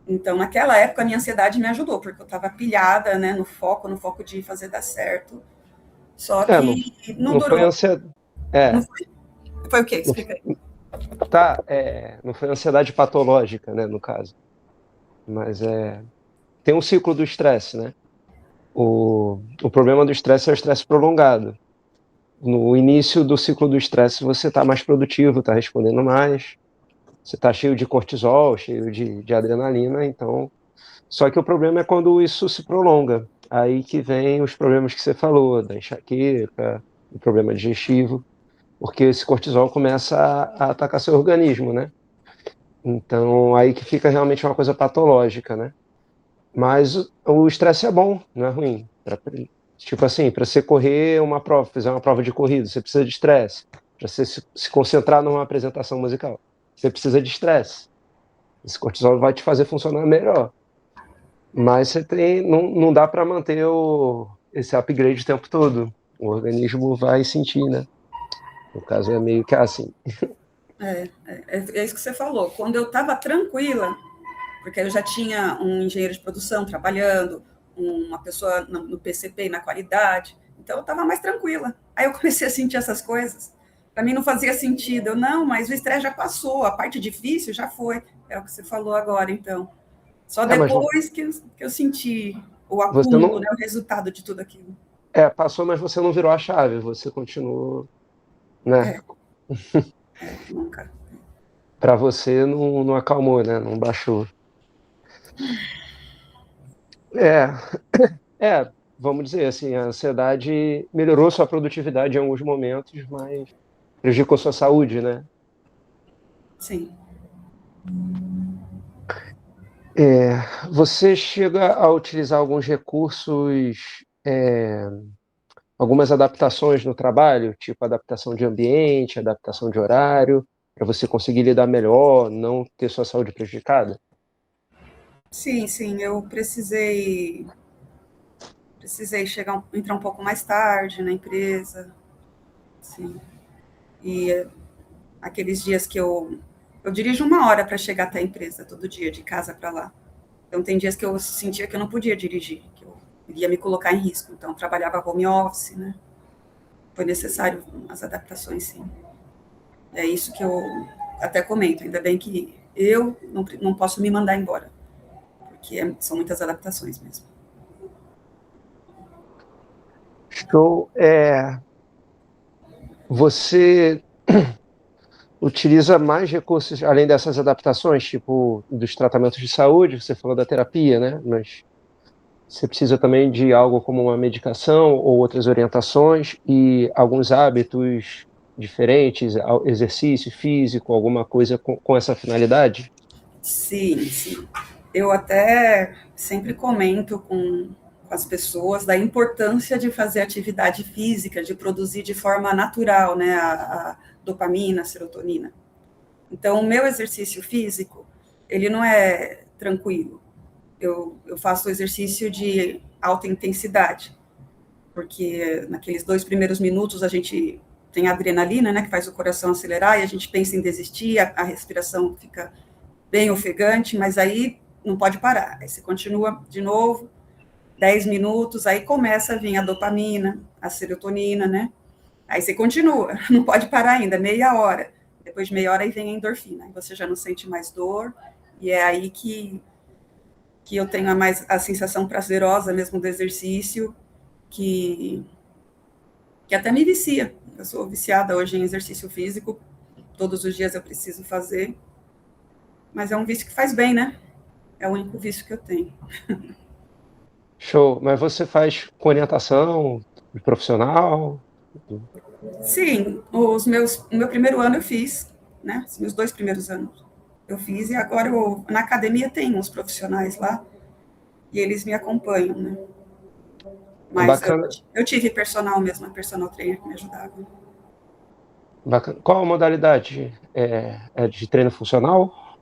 Então, naquela época, a minha ansiedade me ajudou, porque eu estava pilhada, né, no foco de fazer dar certo. Só que não foi durou. ansiedade. Não foi? Foi o quê? Explica aí. Não foi ansiedade patológica, né, no caso. Mas tem um ciclo do estresse, né? O problema do estresse é o estresse prolongado. No início do ciclo do estresse, você está mais produtivo, está respondendo mais, você está cheio de cortisol, cheio de adrenalina, então... Só que o problema é quando isso se prolonga. Aí que vem os problemas que você falou, da enxaqueca, o problema digestivo, porque esse cortisol começa a atacar seu organismo, né? Então, aí que fica realmente uma coisa patológica, né? Mas o estresse é bom, não é ruim. Tipo assim, para você correr uma prova, fazer uma prova de corrida, você precisa de estresse. Para você se concentrar numa apresentação musical, você precisa de estresse. Esse cortisol vai te fazer funcionar melhor. Mas você não dá para manter esse upgrade o tempo todo. O organismo vai sentir, né? No caso, é meio que assim. É isso que você falou. Quando eu estava tranquila, porque eu já tinha um engenheiro de produção trabalhando, uma pessoa no PCP e na qualidade, então eu estava mais tranquila. Aí eu comecei a sentir essas coisas. Para mim não fazia sentido. Não, mas o estresse já passou, a parte difícil já foi. É o que você falou agora, então. Só depois que eu senti o acúmulo, né, o resultado de tudo aquilo. Passou, mas você não virou a chave, você continuou, né? Nunca. Para você não acalmou, né? Não baixou. Vamos dizer assim, a ansiedade melhorou sua produtividade em alguns momentos, mas prejudicou sua saúde, né? Sim. Você chega a utilizar alguns recursos, algumas adaptações no trabalho, tipo adaptação de ambiente, adaptação de horário, para você conseguir lidar melhor, não ter sua saúde prejudicada? Sim, sim, eu precisei entrar um pouco mais tarde na empresa, sim. E aqueles dias que eu dirijo 1 hora para chegar até a empresa todo dia, de casa para lá. Então tem dias que eu sentia que eu não podia dirigir, que eu iria me colocar em risco. Então eu trabalhava home office, né? Foi necessário as adaptações, sim. É isso que eu até comento. Ainda bem que eu não posso me mandar embora, porque são muitas adaptações mesmo. Show. Você utiliza mais recursos além dessas adaptações, tipo dos tratamentos de saúde, você falou da terapia, né? Mas você precisa também de algo como uma medicação ou outras orientações e alguns hábitos diferentes, exercício físico, alguma coisa com essa finalidade? Sim, sim. Eu até sempre comento com as pessoas da importância de fazer atividade física, de produzir de forma natural, né, a dopamina, a serotonina. Então, o meu exercício físico, ele não é tranquilo. Eu faço exercício de alta intensidade, porque naqueles 2 primeiros minutos a gente tem a adrenalina, né, que faz o coração acelerar e a gente pensa em desistir, a respiração fica bem ofegante, mas aí não pode parar. Aí você continua de novo, 10 minutos, aí começa a vir a dopamina, a serotonina, né? Aí você continua, não pode parar ainda, meia hora. Depois de meia hora aí vem a endorfina, aí você já não sente mais dor, e é aí que eu tenho a sensação prazerosa mesmo do exercício, que, que até me vicia. Eu sou viciada hoje em exercício físico, todos os dias eu preciso fazer, mas é um vício que faz bem, né? É o único vício que eu tenho. Show. Mas você faz com orientação de profissional? Sim, o meu primeiro ano eu fiz, né? Os meus 2 primeiros anos eu fiz, e agora na academia tem uns profissionais lá, e eles me acompanham, né? Mas Bacana, eu tive personal mesmo, a personal trainer que me ajudava. bacana. Qual a modalidade? É de treino funcional?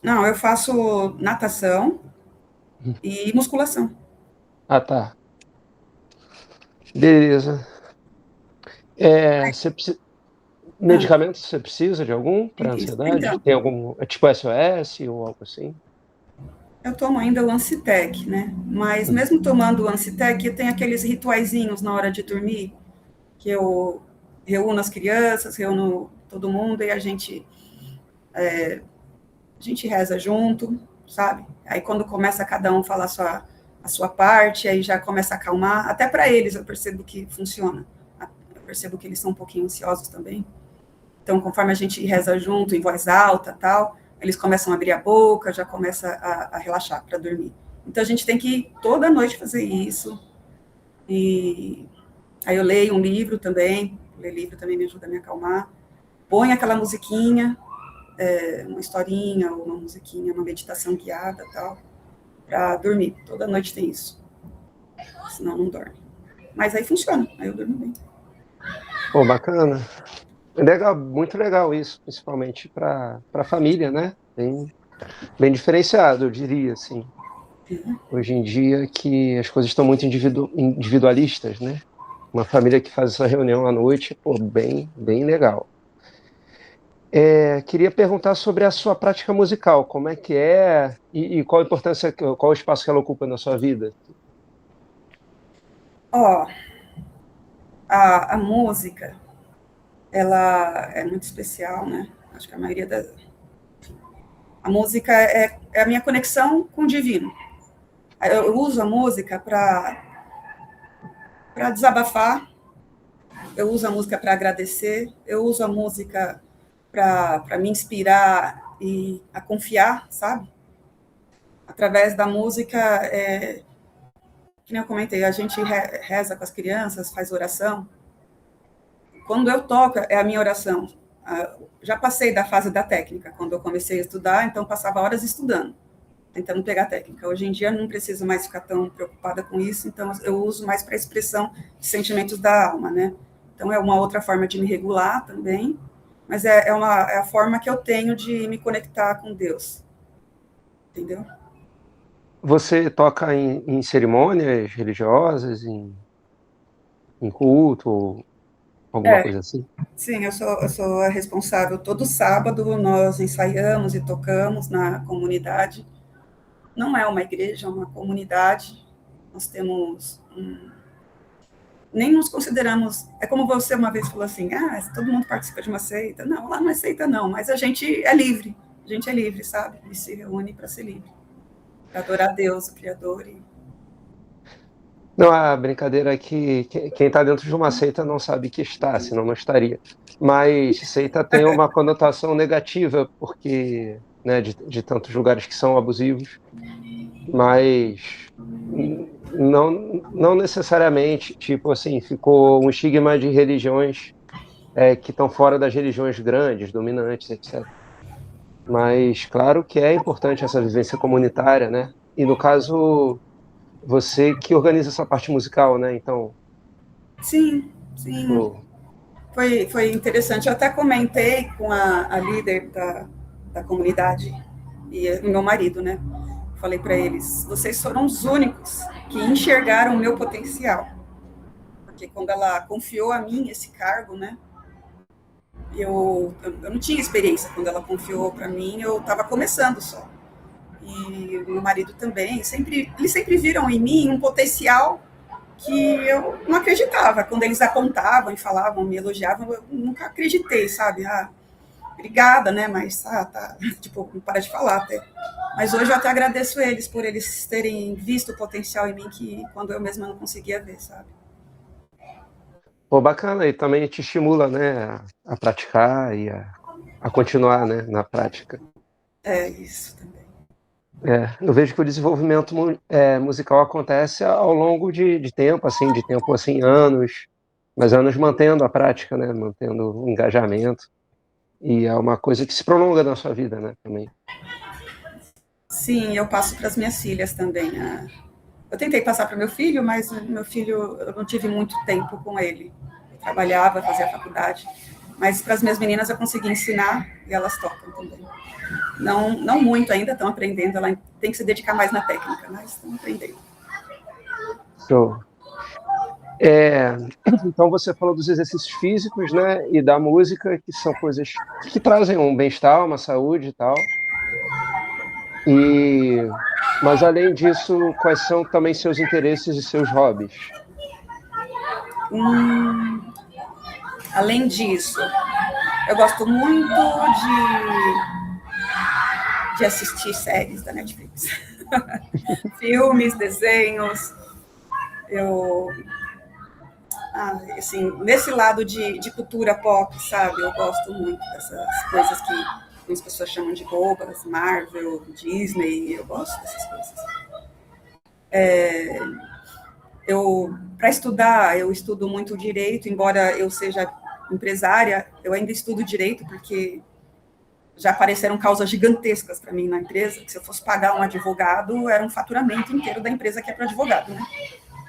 Não, eu faço natação e musculação. Ah, tá. Beleza. Você Ah, medicamentos você precisa de algum para isso. ansiedade? Então, Tem algum, tipo SOS ou algo assim? eu tomo ainda o Ancitec, né? Mas mesmo tomando o Ancitec, tem aqueles rituaizinhos na hora de dormir, que eu reúno as crianças, reúno todo mundo e a gente reza junto, sabe? Aí quando começa cada um falar a sua parte, aí já começa a acalmar. Até para eles eu percebo que funciona. Eu percebo que eles são um pouquinho ansiosos também. Então, conforme a gente reza junto, em voz alta, tal, eles começam a abrir a boca, já começa a relaxar para dormir. Então, a gente tem que toda noite fazer isso. E aí eu leio um livro também. Ler livro também me ajuda a me acalmar. Põe aquela musiquinha, uma historinha, ou uma musiquinha, uma meditação guiada, tal, para dormir. Toda noite tem isso. Senão não dorme. Mas aí funciona. Aí eu durmo bem. Pô, bacana. Legal, muito legal isso, principalmente para a família, né? Bem diferenciado, eu diria, assim. Hoje em dia que as coisas estão muito individualistas, né? Uma família que faz essa reunião à noite, pô, bem legal. Queria perguntar sobre a sua prática musical, como é que é e qual a importância, qual o espaço que ela ocupa na sua vida? Ó, a música, ela é muito especial, né? Acho que a maioria da. A música é a minha conexão com o divino. Eu uso a música para desabafar, eu uso a música para agradecer, eu uso a música para me inspirar e a confiar, sabe? Através da música, que nem eu comentei, a gente reza com as crianças, faz oração. Quando eu toco, é a minha oração. Já passei da fase da técnica, quando eu comecei a estudar, então passava horas estudando, tentando pegar técnica. Hoje em dia não preciso mais ficar tão preocupada com isso, então eu uso mais para expressão de sentimentos da alma, né? Então é uma outra forma de me regular também, mas é a forma que eu tenho de me conectar com Deus, entendeu? Você toca em cerimônias religiosas, em culto, ou alguma É, coisa assim? sim, eu sou a responsável. Todo sábado nós ensaiamos e tocamos na comunidade. Não é uma igreja, é uma comunidade. Nós temos nem nos consideramos. É como você uma vez falou assim: todo mundo participa de uma seita. Não, lá não é seita, não, mas a gente é livre. A gente é livre, sabe? E se reúne para ser livre, para adorar Deus, o Criador. Não, a brincadeira é que quem está dentro de uma seita não sabe que está, senão não estaria. Mas seita tem uma conotação negativa, porque, né, de tantos lugares que são abusivos, mas não necessariamente, tipo assim, ficou um estigma de religiões que estão fora das religiões grandes, dominantes, etc. Mas claro que é importante essa vivência comunitária, né? E no caso, você que organiza essa parte musical, né? Então, Sim, sim. tipo, Foi interessante. Eu até comentei com a líder da comunidade e o meu marido, né? Falei para eles: vocês foram os únicos que enxergaram o meu potencial. Porque quando ela confiou a mim esse cargo, né? Eu não tinha experiência. Quando ela confiou para mim, eu estava começando só. E o meu marido também. Eles sempre viram em mim um potencial que eu não acreditava. Quando eles apontavam e falavam, me elogiavam, eu nunca acreditei, sabe? Obrigada, né? Mas, tá. Tipo, não para de falar até. Mas hoje eu até agradeço eles por eles terem visto o potencial em mim que quando eu mesma não conseguia ver, sabe? pô, bacana, e também te estimula, né, a praticar e a continuar, né, na prática. É isso também. Eu vejo que o desenvolvimento musical acontece ao longo de tempo assim, anos, mas anos mantendo a prática, né, mantendo o engajamento, e é uma coisa que se prolonga na sua vida, né, também. Sim, eu passo para as minhas filhas também. Eu tentei passar para meu filho, mas meu filho, eu não tive muito tempo com ele. Eu trabalhava, fazia faculdade. Mas para as minhas meninas eu consegui ensinar e elas tocam também. Não muito ainda, estão aprendendo. Ela tem que se dedicar mais na técnica, mas estão aprendendo. Show. É, então você falou dos exercícios físicos, né, e da música, que são coisas que trazem um bem-estar, uma saúde e tal. Mas além disso, quais são também seus interesses e seus hobbies? Além disso, eu gosto muito de assistir séries da Netflix. Filmes, desenhos. Eu, assim, nesse lado de cultura pop, sabe? Eu gosto muito dessas coisas que as pessoas chamam de bobas, Marvel, Disney, eu gosto dessas coisas. Para estudar, eu estudo muito direito, embora eu seja empresária, eu ainda estudo direito, porque já apareceram causas gigantescas para mim na empresa, que se eu fosse pagar um advogado, era um faturamento inteiro da empresa que é para advogado, né?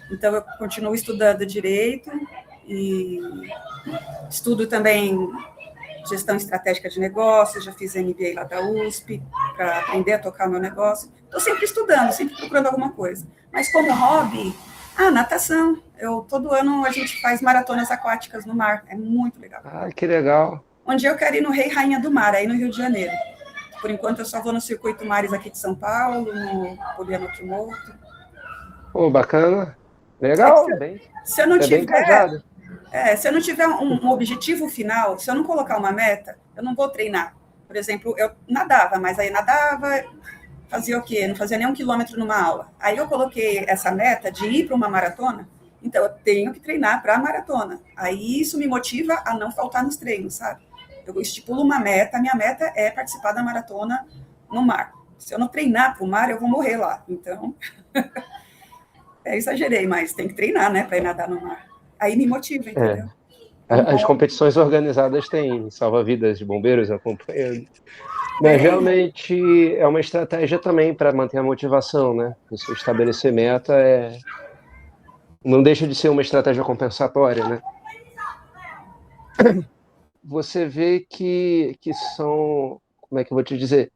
Então, eu continuo estudando direito e estudo também gestão estratégica de negócios, já fiz MBA lá da USP, para aprender a tocar o meu negócio. Estou sempre estudando, sempre procurando alguma coisa. Mas como hobby, natação. Todo ano a gente faz maratonas aquáticas no mar, é muito legal. Ah, que legal. Um dia eu quero ir no Rei e Rainha do Mar, aí no Rio de Janeiro. Por enquanto eu só vou no Circuito Mares aqui de São Paulo, no Poliano Kimoto. Pô, bacana. É que Legal, bem, se eu não é bem tiver, engajado. se eu não tiver um objetivo final, se eu não colocar uma meta, eu não vou treinar. Por exemplo, eu nadava, mas aí nadava, fazia o quê? Não fazia nem 1 quilômetro numa aula. Aí eu coloquei essa meta de ir para uma maratona, então eu tenho que treinar para a maratona. Aí isso me motiva a não faltar nos treinos, sabe? Eu estipulo uma meta, a minha meta é participar da maratona no mar. Se eu não treinar para o mar, eu vou morrer lá. Então, exagerei, mas tem que treinar, né, para ir nadar no mar. Aí me motiva, É, entendeu? As competições organizadas têm salva-vidas de bombeiros acompanhando. Mas Tem. realmente é uma estratégia também para manter a motivação, né? Você estabelecer meta não deixa de ser uma estratégia compensatória, né? Você vê que são, como é que eu vou te dizer?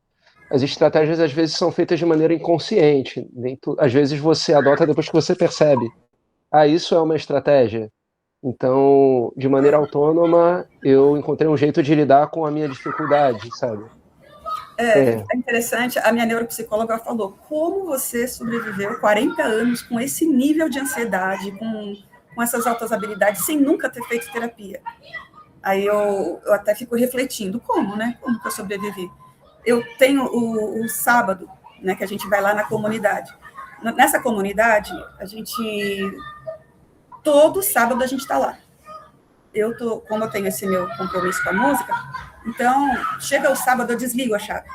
As estratégias às vezes são feitas de maneira inconsciente. Às vezes você adota depois que você percebe. Ah, isso é uma estratégia. Então, de maneira autônoma, eu encontrei um jeito de lidar com a minha dificuldade, sabe? É interessante, a minha neuropsicóloga falou, como você sobreviveu 40 anos com esse nível de ansiedade, com essas altas habilidades, sem nunca ter feito terapia? Aí eu até fico refletindo, como, né? Como que eu sobrevivi? Eu tenho o sábado, né, que a gente vai lá na comunidade. Nessa comunidade, todo sábado a gente está lá. Como eu tenho esse meu compromisso com a música, então, chega o sábado, eu desligo a chave.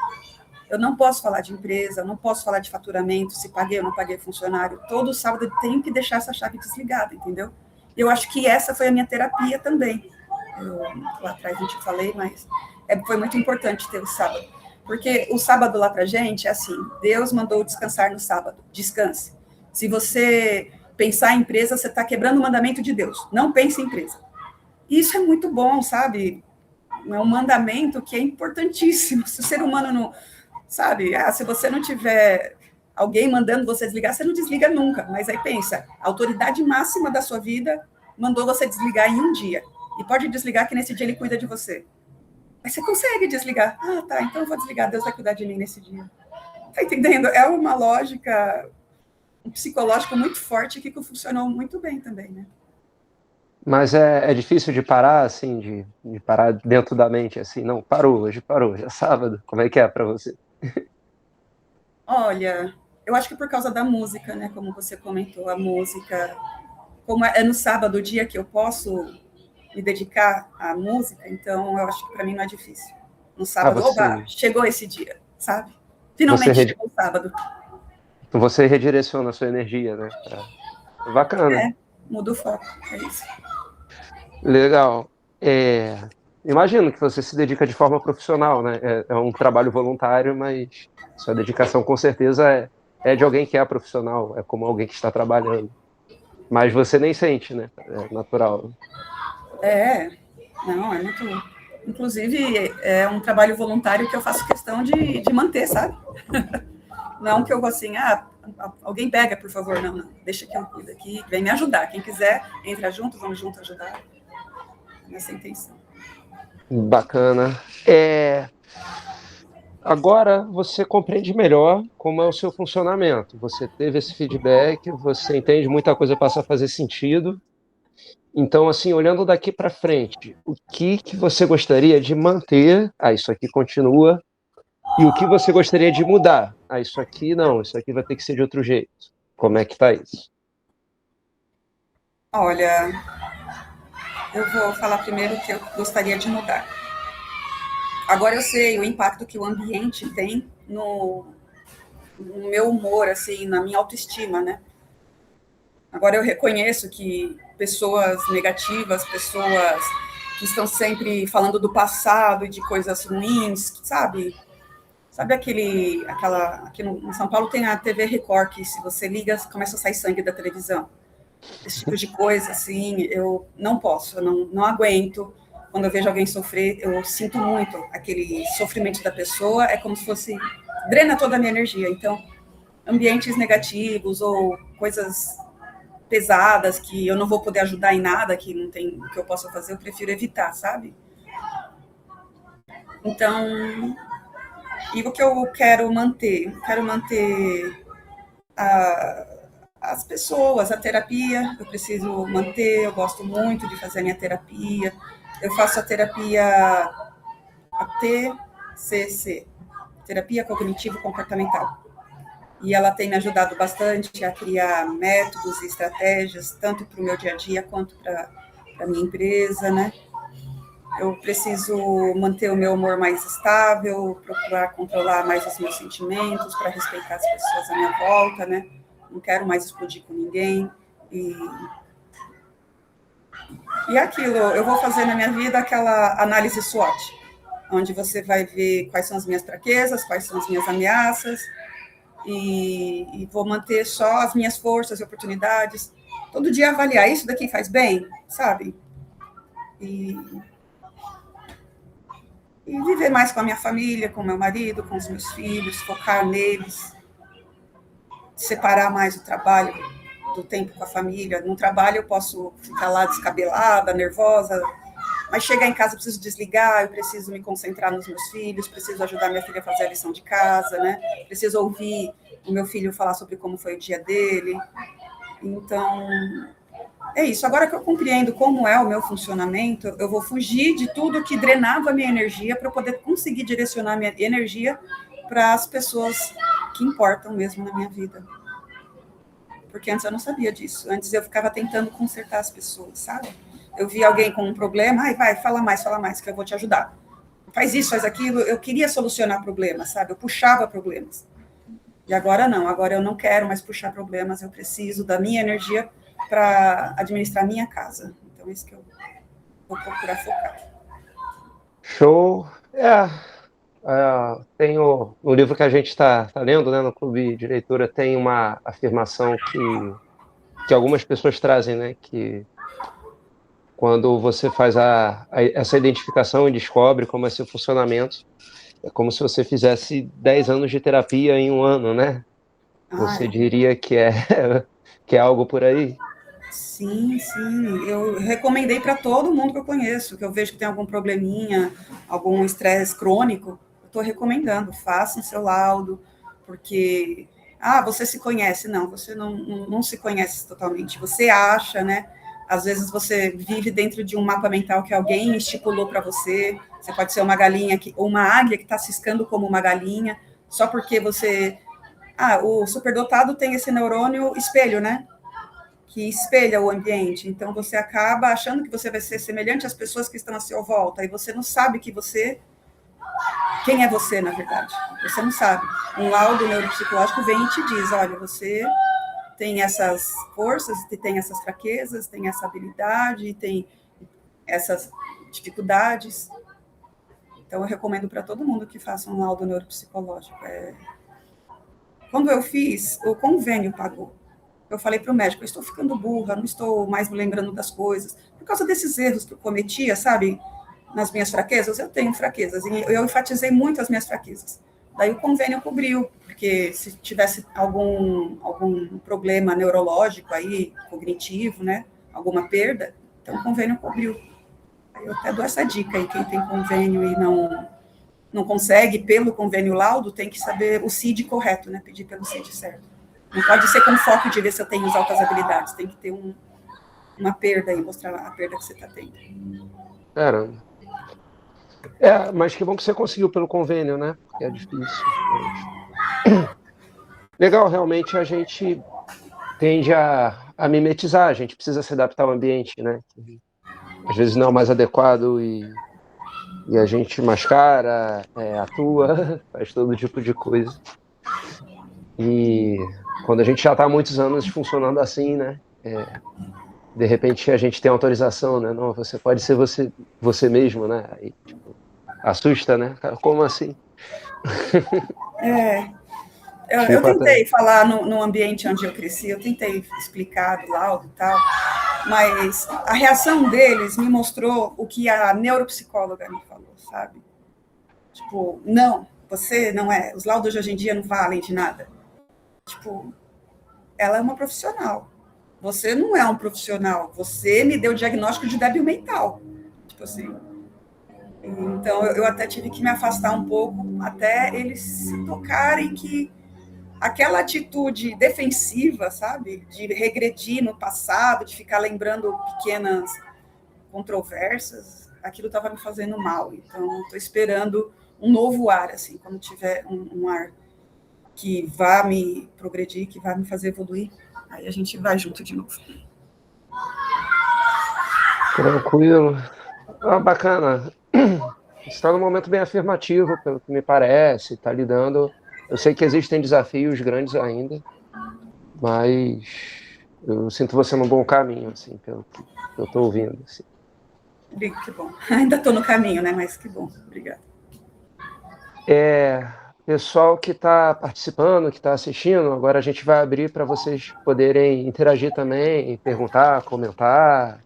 Eu não posso falar de empresa, eu não posso falar de faturamento, se paguei ou não paguei funcionário. Todo sábado eu tenho que deixar essa chave desligada, entendeu? Eu acho que essa foi a minha terapia também. Lá atrás não te falei, mas foi muito importante ter o sábado. Porque o sábado lá pra gente é assim, Deus mandou descansar no sábado, descanse. Se você pensar em empresa, você está quebrando o mandamento de Deus. Não pense em empresa. E isso é muito bom, sabe? É um mandamento que é importantíssimo. Se o ser humano não, sabe, se você não tiver alguém mandando você desligar, você não desliga nunca. Mas aí pensa, a autoridade máxima da sua vida mandou você desligar em um dia. E pode desligar que nesse dia ele cuida de você. Aí você consegue desligar. Ah, tá, então eu vou desligar, Deus vai cuidar de mim nesse dia. Tá entendendo? É uma lógica psicológica muito forte que funcionou muito bem também, né? Mas é difícil de parar, assim, de parar dentro da mente, assim, não, parou, hoje parou, já é sábado. Como é que é para você? Olha, eu acho que por causa da música, né? Como você comentou, a música, como é no sábado o dia que eu posso me dedicar à música, então eu acho que para mim não é difícil. No Ah, sábado, oba, chegou esse dia, sabe? você, Finalmente chegou o sábado. você redireciona a sua energia, né? Bacana. Muda o foco, é isso. Legal. Imagino que você se dedica de forma profissional, né? É um trabalho voluntário, mas sua dedicação com certeza é de alguém que é profissional, é como alguém que está trabalhando. Mas você nem sente, né? É natural. Não, é muito. Inclusive, é um trabalho voluntário que eu faço questão de manter, sabe? Não que eu vou assim, alguém pega, por favor, não. Deixa que eu cuido aqui, vem me ajudar. Quem quiser, entra junto, vamos junto ajudar. Nessa intenção. Bacana. Agora você compreende melhor como é o seu funcionamento. Você teve esse feedback, você entende muita coisa passa a fazer sentido. Então, assim, olhando daqui para frente, o que você gostaria de manter? Ah, isso aqui continua. E o que você gostaria de mudar? Ah, isso aqui não, isso aqui vai ter que ser de outro jeito. Como é que tá isso? Olha, eu vou falar primeiro o que eu gostaria de mudar. Agora eu sei o impacto que o ambiente tem no meu humor, assim, na minha autoestima, né? Agora eu reconheço que pessoas negativas, pessoas que estão sempre falando do passado e de coisas ruins, sabe? Sabe aqui no São Paulo tem a TV Record, que se você liga, começa a sair sangue da televisão. Esse tipo de coisa, assim, eu não posso, eu não aguento. Quando eu vejo alguém sofrer, eu sinto muito aquele sofrimento da pessoa, é como se fosse, drena toda a minha energia. Então, ambientes negativos ou coisas pesadas que eu não vou poder ajudar em nada, que não tem o que eu possa fazer, eu prefiro evitar, sabe? Então, e o que eu quero manter? Eu quero manter as pessoas, a terapia, eu preciso manter, eu gosto muito de fazer a minha terapia. Eu faço a terapia a TCC, Terapia Cognitivo Comportamental. E ela tem me ajudado bastante a criar métodos e estratégias, tanto para o meu dia a dia quanto para a minha empresa, né? Eu preciso manter o meu humor mais estável, procurar controlar mais os meus sentimentos, para respeitar as pessoas à minha volta, né? Não quero mais explodir com ninguém. E E aquilo, eu vou fazer na minha vida aquela análise SWOT, onde você vai ver quais são as minhas fraquezas, quais são as minhas ameaças, e vou manter só as minhas forças e oportunidades. Todo dia avaliar isso daqui faz bem, sabe? E viver mais com a minha família, com o meu marido, com os meus filhos, focar neles, separar mais o trabalho do tempo com a família. No trabalho eu posso ficar lá descabelada, nervosa, mas chegar em casa eu preciso desligar, eu preciso me concentrar nos meus filhos, preciso ajudar minha filha a fazer a lição de casa, né? Preciso ouvir o meu filho falar sobre como foi o dia dele. Então, é isso. Agora que eu compreendo como é o meu funcionamento, eu vou fugir de tudo que drenava a minha energia para poder conseguir direcionar a minha energia para as pessoas que importam mesmo na minha vida. Porque antes eu não sabia disso. Antes eu ficava tentando consertar as pessoas, sabe? Eu vi alguém com um problema, ai, vai, fala mais, que eu vou te ajudar. Faz isso, faz aquilo. Eu queria solucionar problemas, sabe? Eu puxava problemas. E agora não, agora eu não quero mais puxar problemas, eu preciso da minha energia para administrar a minha casa. Então, é isso que eu vou procurar focar. Show. Tem no livro que a gente está lendo, né, no Clube de Leitura, tem uma afirmação que algumas pessoas trazem, né, que quando você faz essa identificação e descobre como é seu funcionamento, é como se você fizesse 10 anos de terapia em um ano, né? Você diria que que é algo por aí? Sim, sim. Eu recomendei para todo mundo que eu conheço, que eu vejo que tem algum probleminha, algum estresse crônico, eu estou recomendando, façam seu laudo, porque, você se conhece. Não, você não se conhece totalmente. Você acha, né? Às vezes você vive dentro de um mapa mental que alguém estipulou para você. Você pode ser uma galinha, ou uma águia que está ciscando como uma galinha, só porque você... o superdotado tem esse neurônio espelho, né? Que espelha o ambiente. Então, você acaba achando que você vai ser semelhante às pessoas que estão à sua volta, e você não sabe quem é você, na verdade. Você não sabe. Um laudo neuropsicológico vem e te diz, olha, você tem essas forças, tem essas fraquezas, tem essa habilidade, tem essas dificuldades. Então, eu recomendo para todo mundo que faça um laudo neuropsicológico. Quando eu fiz, o convênio pagou. Eu falei para o médico, eu estou ficando burra, não estou mais me lembrando das coisas. Por causa desses erros que eu cometia, sabe? Nas minhas fraquezas, eu tenho fraquezas. E eu enfatizei muito as minhas fraquezas. Daí o convênio cobriu, porque se tivesse algum problema neurológico aí, cognitivo, né? Alguma perda, então o convênio cobriu. Eu até dou essa dica aí, quem tem convênio e não consegue, pelo convênio laudo, tem que saber o CID correto, né? Pedir pelo CID certo. Não pode ser com foco de ver se eu tenho as altas habilidades. Tem que ter uma perda aí, mostrar a perda que você está tendo. Caramba. Mas que bom que você conseguiu pelo convênio, né? Porque é difícil. Legal, realmente a gente tende a mimetizar, a gente precisa se adaptar ao ambiente, né? Às vezes não é o mais adequado e a gente mascara, atua, faz todo tipo de coisa. E quando a gente já está há muitos anos funcionando assim, né? De repente a gente tem autorização, né? Não, você pode ser você mesmo, né? Aí, tipo, assusta, né? Como assim? Eu tentei falar no ambiente onde eu cresci, eu tentei explicar do laudo e tal, mas a reação deles me mostrou o que a neuropsicóloga me falou, sabe? Tipo, não, você não é, os laudos de hoje em dia não valem de nada. Tipo, ela é uma profissional. Você não é um profissional. Você me deu o diagnóstico de débil mental. Tipo assim. Então, eu até tive que me afastar um pouco, até eles se tocarem que aquela atitude defensiva, sabe? De regredir no passado, de ficar lembrando pequenas controvérsias, aquilo estava me fazendo mal. Então, estou esperando um novo ar, assim, quando tiver um ar que vá me progredir, que vá me fazer evoluir, aí a gente vai junto de novo. Tranquilo. Bacana. Você está num momento bem afirmativo, pelo que me parece, está lidando. Eu sei que existem desafios grandes ainda, mas Eu sinto você num bom caminho, assim, pelo que eu estou ouvindo. Assim. Que bom. Ainda estou no caminho, né? Mas que bom. Obrigada. Pessoal que está participando, que está assistindo, agora a gente vai abrir para vocês poderem interagir também, perguntar, comentar.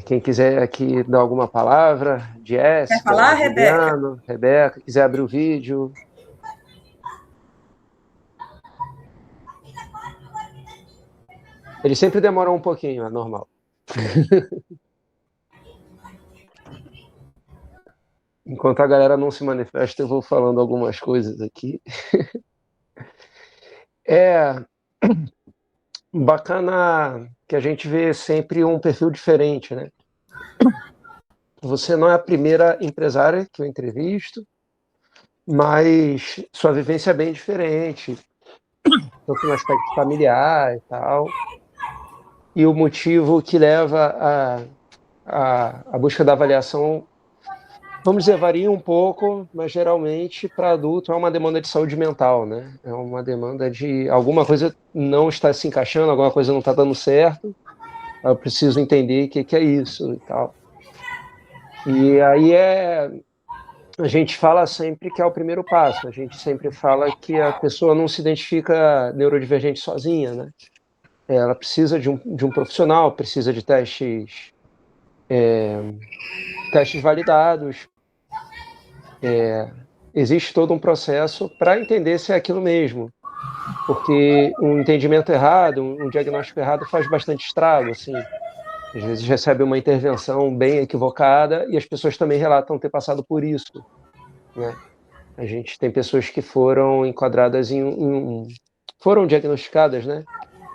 Quem quiser aqui dar alguma palavra, Quer falar, Jéssica, Rebeca? Juliano, Rebeca, quiser abrir o vídeo. Eles sempre demoram um pouquinho, é normal. Enquanto a galera não se manifesta, eu vou falando algumas coisas aqui. É bacana que a gente vê sempre um perfil diferente, né? Você não é a primeira empresária que eu entrevisto, mas sua vivência é bem diferente, tanto no aspecto familiar e tal. E o motivo que leva a busca da avaliação, vamos dizer, varia um pouco, mas geralmente para adulto é uma demanda de saúde mental, né? É uma demanda de alguma coisa não está se encaixando, alguma coisa não está dando certo, eu preciso entender o que é isso e tal. E aí a gente fala sempre que é o primeiro passo, a gente sempre fala que a pessoa não se identifica neurodivergente sozinha, né? Ela precisa de um profissional, precisa de testes validados, existe todo um processo para entender se é aquilo mesmo, porque um entendimento errado, um diagnóstico errado faz bastante estrago, assim. Às vezes recebe uma intervenção bem equivocada e as pessoas também relatam ter passado por isso, né? A gente tem pessoas que foram enquadradas foram diagnosticadas, né?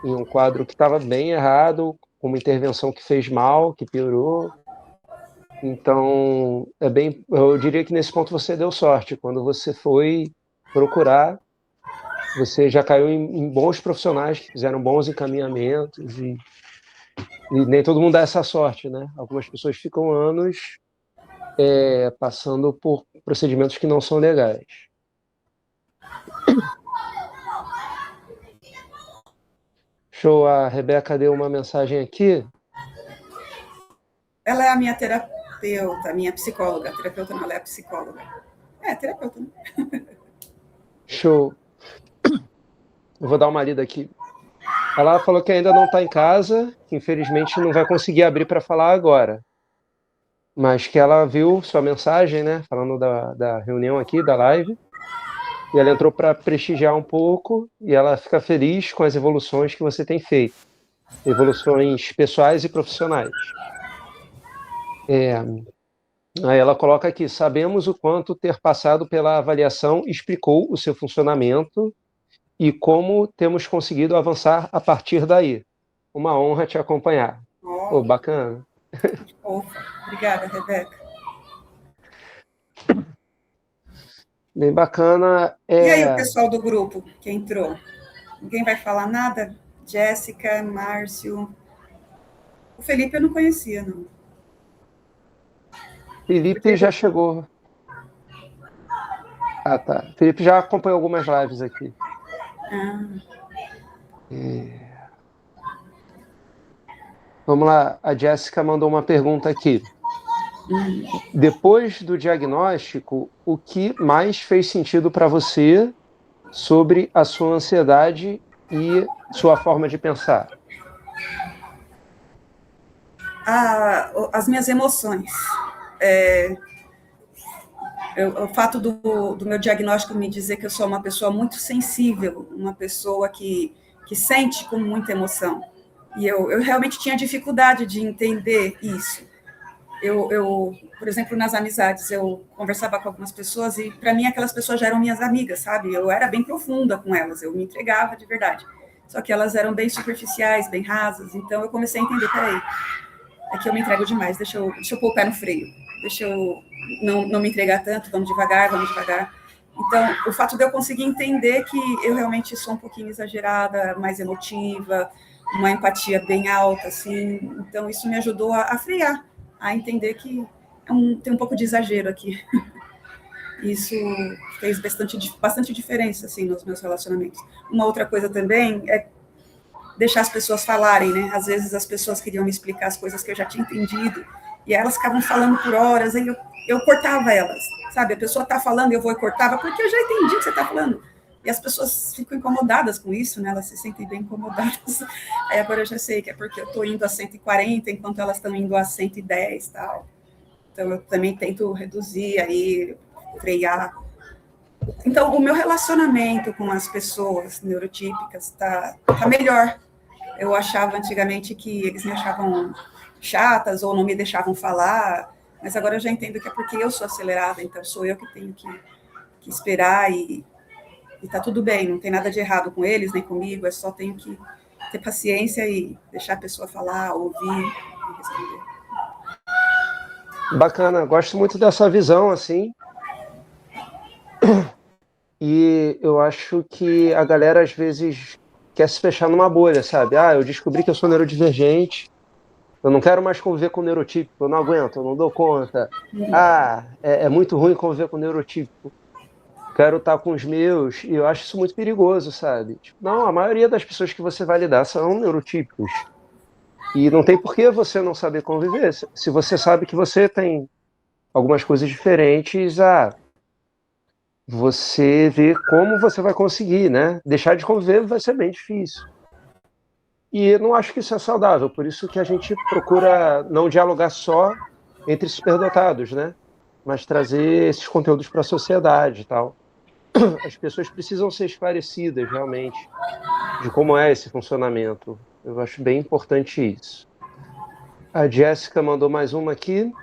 Em um quadro que estava bem errado, com uma intervenção que fez mal, que piorou. Então, eu diria que nesse ponto você deu sorte. Quando você foi procurar, você já caiu em bons profissionais que fizeram bons encaminhamentos e nem todo mundo dá essa sorte, né? Algumas pessoas ficam anos passando por procedimentos que não são legais. Show, a Rebeca deu uma mensagem aqui. Ela é a minha terapeuta, minha psicóloga. A terapeuta não, ela é a psicóloga. Terapeuta, né? Show. Eu vou dar uma lida aqui. Ela falou que ainda não está em casa, que infelizmente não vai conseguir abrir para falar agora. Mas que ela viu sua mensagem, né? Falando da reunião aqui, da live. E ela entrou para prestigiar um pouco e ela fica feliz com as evoluções que você tem feito. Evoluções pessoais e profissionais. Aí ela coloca aqui, sabemos o quanto ter passado pela avaliação explicou o seu funcionamento e como temos conseguido avançar a partir daí. Uma honra te acompanhar. Oh, Bacana. Obrigada, Rebeca. Bem bacana. E aí o pessoal do grupo que entrou? Ninguém vai falar nada? Jéssica, Márcio... O Felipe eu não conhecia, não. Felipe já chegou. Ah, tá. Felipe já acompanhou algumas lives aqui. Vamos lá, a Jéssica mandou uma pergunta aqui. Depois do diagnóstico, o que mais fez sentido para você sobre a sua ansiedade e sua forma de pensar? As minhas emoções. O fato do meu diagnóstico me dizer que eu sou uma pessoa muito sensível, uma pessoa que sente com muita emoção. E eu realmente tinha dificuldade de entender isso. Por exemplo, nas amizades, eu conversava com algumas pessoas e, para mim, aquelas pessoas já eram minhas amigas, sabe? Eu era bem profunda com elas, eu me entregava de verdade. Só que elas eram bem superficiais, bem rasas, então eu comecei a entender, peraí, é que eu me entrego demais, deixa eu pôr o pé no freio, deixa eu não me entregar tanto, vamos devagar. Então, o fato de eu conseguir entender que eu realmente sou um pouquinho exagerada, mais emotiva, uma empatia bem alta, assim, então isso me ajudou a frear, a entender que tem um pouco de exagero aqui. Isso fez bastante diferença, assim, nos meus relacionamentos. Uma outra coisa também é deixar as pessoas falarem, né? Às vezes as pessoas queriam me explicar as coisas que eu já tinha entendido, e elas ficavam falando por horas, aí eu cortava elas, sabe? A pessoa está falando e eu vou e cortava, porque eu já entendi o que você está falando. E as pessoas ficam incomodadas com isso, né? Elas se sentem bem incomodadas. Aí agora eu já sei que é porque eu estou indo a 140, enquanto elas estão indo a 110 e tal. Então eu também tento reduzir aí, frear. Então o meu relacionamento com as pessoas neurotípicas tá melhor. Eu achava antigamente que eles me achavam chatas ou não me deixavam falar, mas agora eu já entendo que é porque eu sou acelerada, então sou eu que tenho que esperar e tá tudo bem, não tem nada de errado com eles, nem comigo, é só tenho que ter paciência e deixar a pessoa falar, ouvir e responder. Bacana, gosto muito dessa visão, assim, e eu acho que a galera às vezes quer se fechar numa bolha, sabe? Ah, eu descobri que eu sou neurodivergente, eu não quero mais conviver com neurotípico, eu não aguento, eu não dou conta. Ah, é muito ruim conviver com neurotípico, quero estar com os meus, e eu acho isso muito perigoso, sabe? Tipo, não, a maioria das pessoas que você vai lidar são neurotípicos. E não tem por que você não saber conviver. Se você sabe que você tem algumas coisas diferentes, você vê como você vai conseguir, né? Deixar de conviver vai ser bem difícil. E eu não acho que isso é saudável, por isso que a gente procura não dialogar só entre superdotados, né? Mas trazer esses conteúdos para a sociedade e tal. As pessoas precisam ser esclarecidas, realmente, de como é esse funcionamento. Eu acho bem importante isso. A Jéssica mandou mais uma aqui.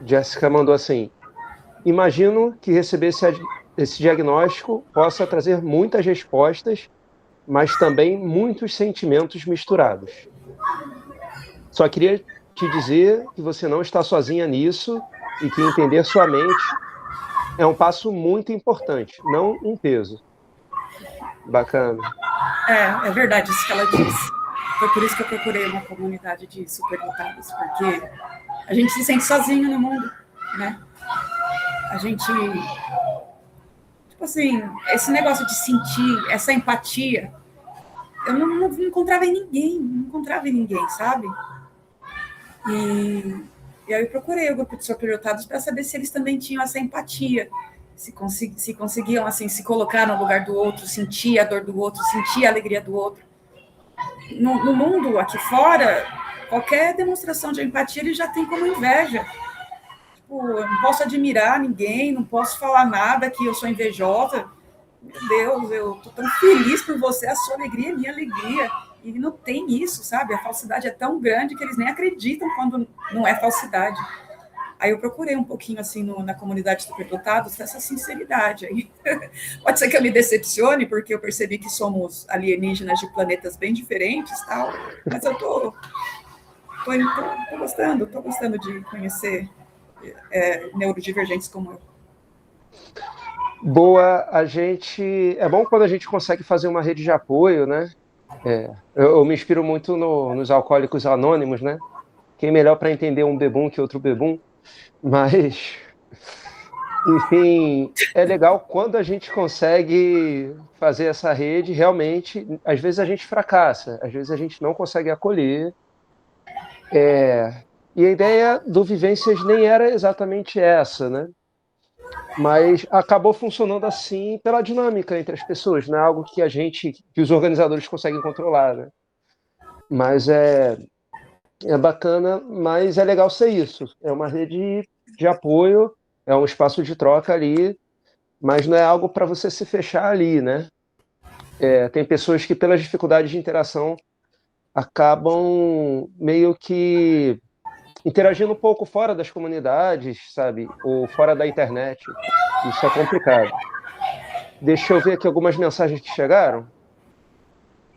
Jéssica mandou assim: imagino que receber esse diagnóstico possa trazer muitas respostas, mas também muitos sentimentos misturados. Só queria te dizer que você não está sozinha nisso e que entender sua mente é um passo muito importante, não um peso. Bacana. É verdade isso que ela disse. Foi por isso que eu procurei uma comunidade de superdotados, porque a gente se sente sozinho no mundo, né? A gente, tipo assim, esse negócio de sentir, essa empatia, eu não encontrava em ninguém, não encontrava em ninguém, sabe? E aí eu procurei o grupo de superdotados para saber se eles também tinham essa empatia, se conseguiam assim se colocar no lugar do outro, sentir a dor do outro, sentir a alegria do outro. No mundo aqui fora, qualquer demonstração de empatia ele já tem como inveja. Tipo, eu não posso admirar ninguém, não posso falar nada que eu sou invejosa. Meu Deus, eu tô tão feliz por você, a sua alegria é minha alegria. E não tem isso, sabe? A falsidade é tão grande que eles nem acreditam quando não é falsidade. Aí eu procurei um pouquinho assim na comunidade de superdotados essa sinceridade aí. Pode ser que eu me decepcione, porque eu percebi que somos alienígenas de planetas bem diferentes, tal. Mas eu tô gostando de conhecer neurodivergentes como eu. Boa, é bom quando a gente consegue fazer uma rede de apoio, né? Eu me inspiro muito nos alcoólicos anônimos, né? Quem melhor para entender um bebum que outro bebum? Mas, enfim, é legal quando a gente consegue fazer essa rede, realmente, às vezes a gente fracassa, às vezes a gente não consegue acolher. E a ideia do Vivências nem era exatamente essa, né? Mas acabou funcionando assim pela dinâmica entre as pessoas, não é algo que os organizadores conseguem controlar, né? Mas é bacana, mas é legal ser isso. É uma rede de apoio, é um espaço de troca ali, mas não é algo para você se fechar ali, né? Tem pessoas que, pelas dificuldades de interação, acabam meio que interagindo um pouco fora das comunidades, sabe? Ou fora da internet. Isso é complicado. Deixa eu ver aqui algumas mensagens que chegaram.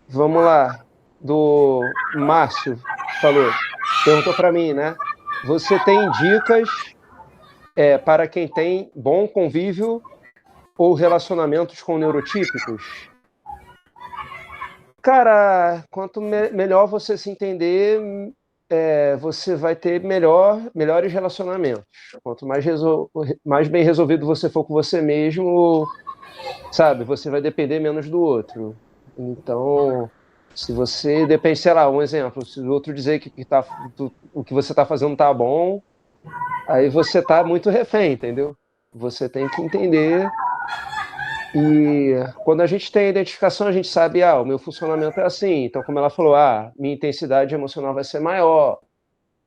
Vamos lá. Do Márcio, falou, perguntou para mim, né? Você tem dicas para quem tem bom convívio ou relacionamentos com neurotípicos? Cara, quanto melhor você se entender, você vai ter melhores relacionamentos. Quanto mais bem resolvido você for com você mesmo, sabe, você vai depender menos do outro. Então, Se você depende, sei lá, um exemplo, se o outro dizer o que você está fazendo tá bom, aí você tá muito refém, entendeu? Você tem que entender. E quando a gente tem a identificação, a gente sabe, o meu funcionamento é assim. Então, como ela falou, minha intensidade emocional vai ser maior.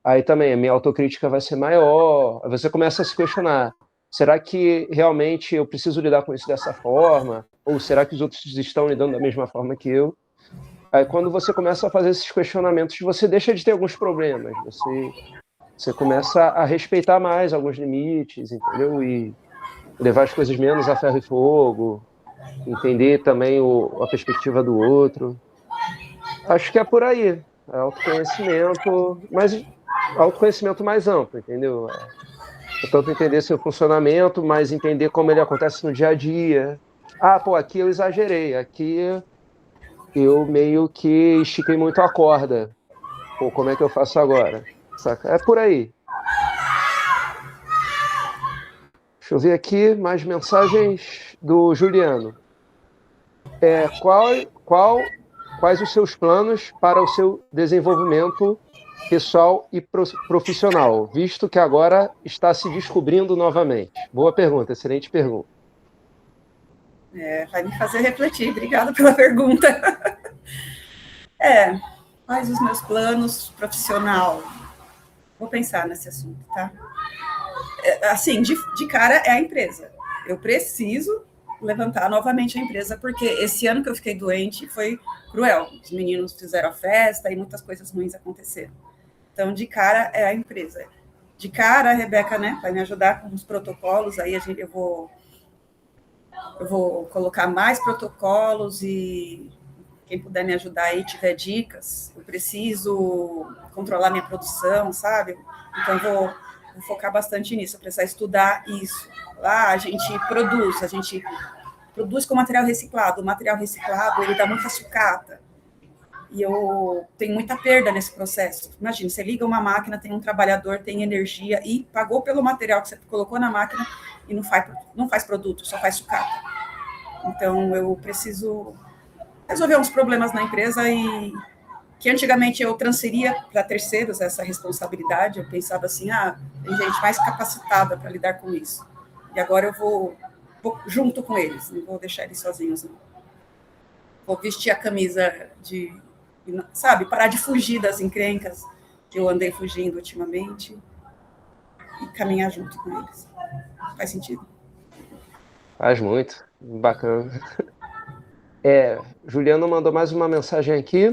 Aí também a minha autocrítica vai ser maior. Aí você começa a se questionar: será que realmente eu preciso lidar com isso dessa forma? Ou será que os outros estão lidando da mesma forma que eu? Aí quando você começa a fazer esses questionamentos, você deixa de ter alguns problemas. Você começa a respeitar mais alguns limites, entendeu? E levar as coisas menos a ferro e fogo, entender também a perspectiva do outro. Acho que é por aí. É autoconhecimento, mas autoconhecimento mais amplo, entendeu? É tanto entender seu funcionamento, mas entender como ele acontece no dia a dia. Pô, aqui eu exagerei, aqui eu meio que estiquei muito a corda. Pô, como é que eu faço agora? Saca? É por aí. Deixa eu ver aqui mais mensagens do Juliano. Quais os seus planos para o seu desenvolvimento pessoal e profissional, visto que agora está se descobrindo novamente? Boa pergunta, excelente pergunta. Vai me fazer refletir. Obrigada pela pergunta. Quais os meus planos profissional? Vou pensar nesse assunto, tá? Assim, de cara é a empresa. Eu preciso levantar novamente a empresa, porque esse ano que eu fiquei doente foi cruel. Os meninos fizeram a festa e muitas coisas ruins aconteceram. Então, de cara é a empresa. De cara, a Rebeca, né, vai me ajudar com os protocolos, aí eu vou colocar mais protocolos e quem puder me ajudar aí, tiver dicas, eu preciso controlar minha produção, sabe? Então, vou focar bastante nisso, eu preciso estudar isso. Lá a gente produz com material reciclado. O material reciclado, ele dá muita sucata. E eu tenho muita perda nesse processo. Imagina, você liga uma máquina, tem um trabalhador, tem energia e pagou pelo material que você colocou na máquina e não faz produto, só faz sucata. Então, eu preciso resolver uns problemas na empresa e que antigamente eu transferia para terceiros essa responsabilidade. Eu pensava assim, tem gente mais capacitada para lidar com isso. E agora eu vou junto com eles, não vou deixar eles sozinhos, não. Vou vestir a camisa sabe, parar de fugir das encrencas que eu andei fugindo ultimamente e caminhar junto com eles. Faz sentido? Faz muito, bacana. Juliano mandou mais uma mensagem aqui.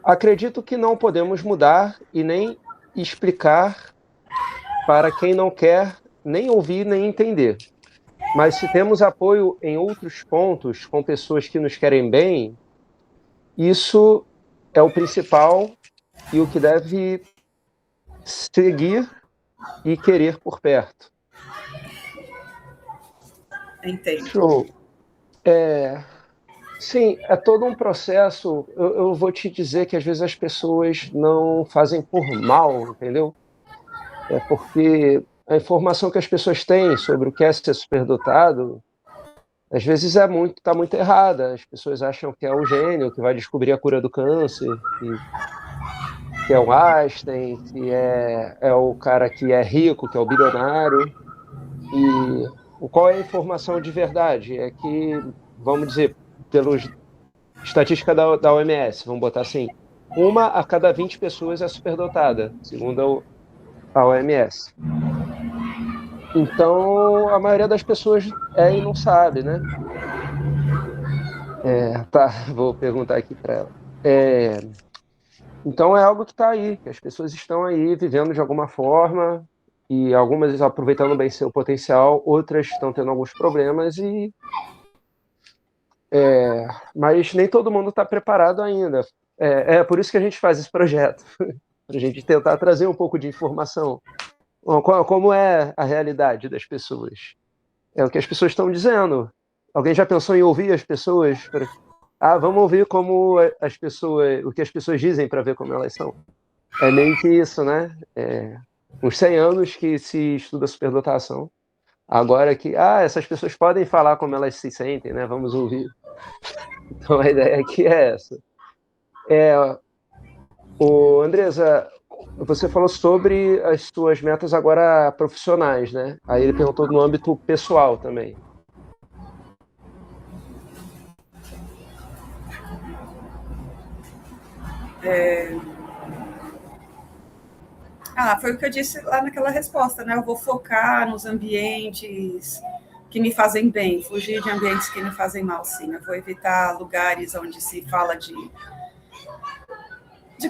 Acredito que não podemos mudar e nem explicar para quem não quer nem ouvir nem entender. Mas se temos apoio em outros pontos, com pessoas que nos querem bem, isso é o principal e o que deve seguir e querer por perto. Entendo. Show. Sim, é todo um processo. Eu vou te dizer que às vezes as pessoas não fazem por mal, entendeu? É porque a informação que as pessoas têm sobre o que é ser superdotado, às vezes está muito errada. As pessoas acham que é o gênio que vai descobrir a cura do câncer, que é o Einstein, que é o cara que é rico, que é o bilionário. E qual é a informação de verdade? É que, vamos dizer, pelos estatística da OMS, vamos botar assim, 1 a cada 20 pessoas é superdotada, segundo a OMS. Então, a maioria das pessoas e não sabe, né? Tá, vou perguntar aqui para ela. Então, é algo que está aí, que as pessoas estão aí vivendo de alguma forma, e algumas aproveitando bem seu potencial, outras estão tendo alguns problemas, mas nem todo mundo está preparado ainda. É por isso que a gente faz esse projeto, para a gente tentar trazer um pouco de informação. Como é a realidade das pessoas? É o que as pessoas estão dizendo. Alguém já pensou em ouvir as pessoas? Vamos ouvir como as pessoas, o que as pessoas dizem para ver como elas são. É meio que isso, né? Uns 100 anos que se estuda superdotação. Agora que, essas pessoas podem falar como elas se sentem, né? Vamos ouvir. Então a ideia aqui é essa. Andresa, você falou sobre as suas metas agora profissionais, né? Aí ele perguntou no âmbito pessoal também. Foi o que eu disse lá naquela resposta, né? Eu vou focar nos ambientes que me fazem bem, fugir de ambientes que me fazem mal, sim. Eu vou evitar lugares onde se fala de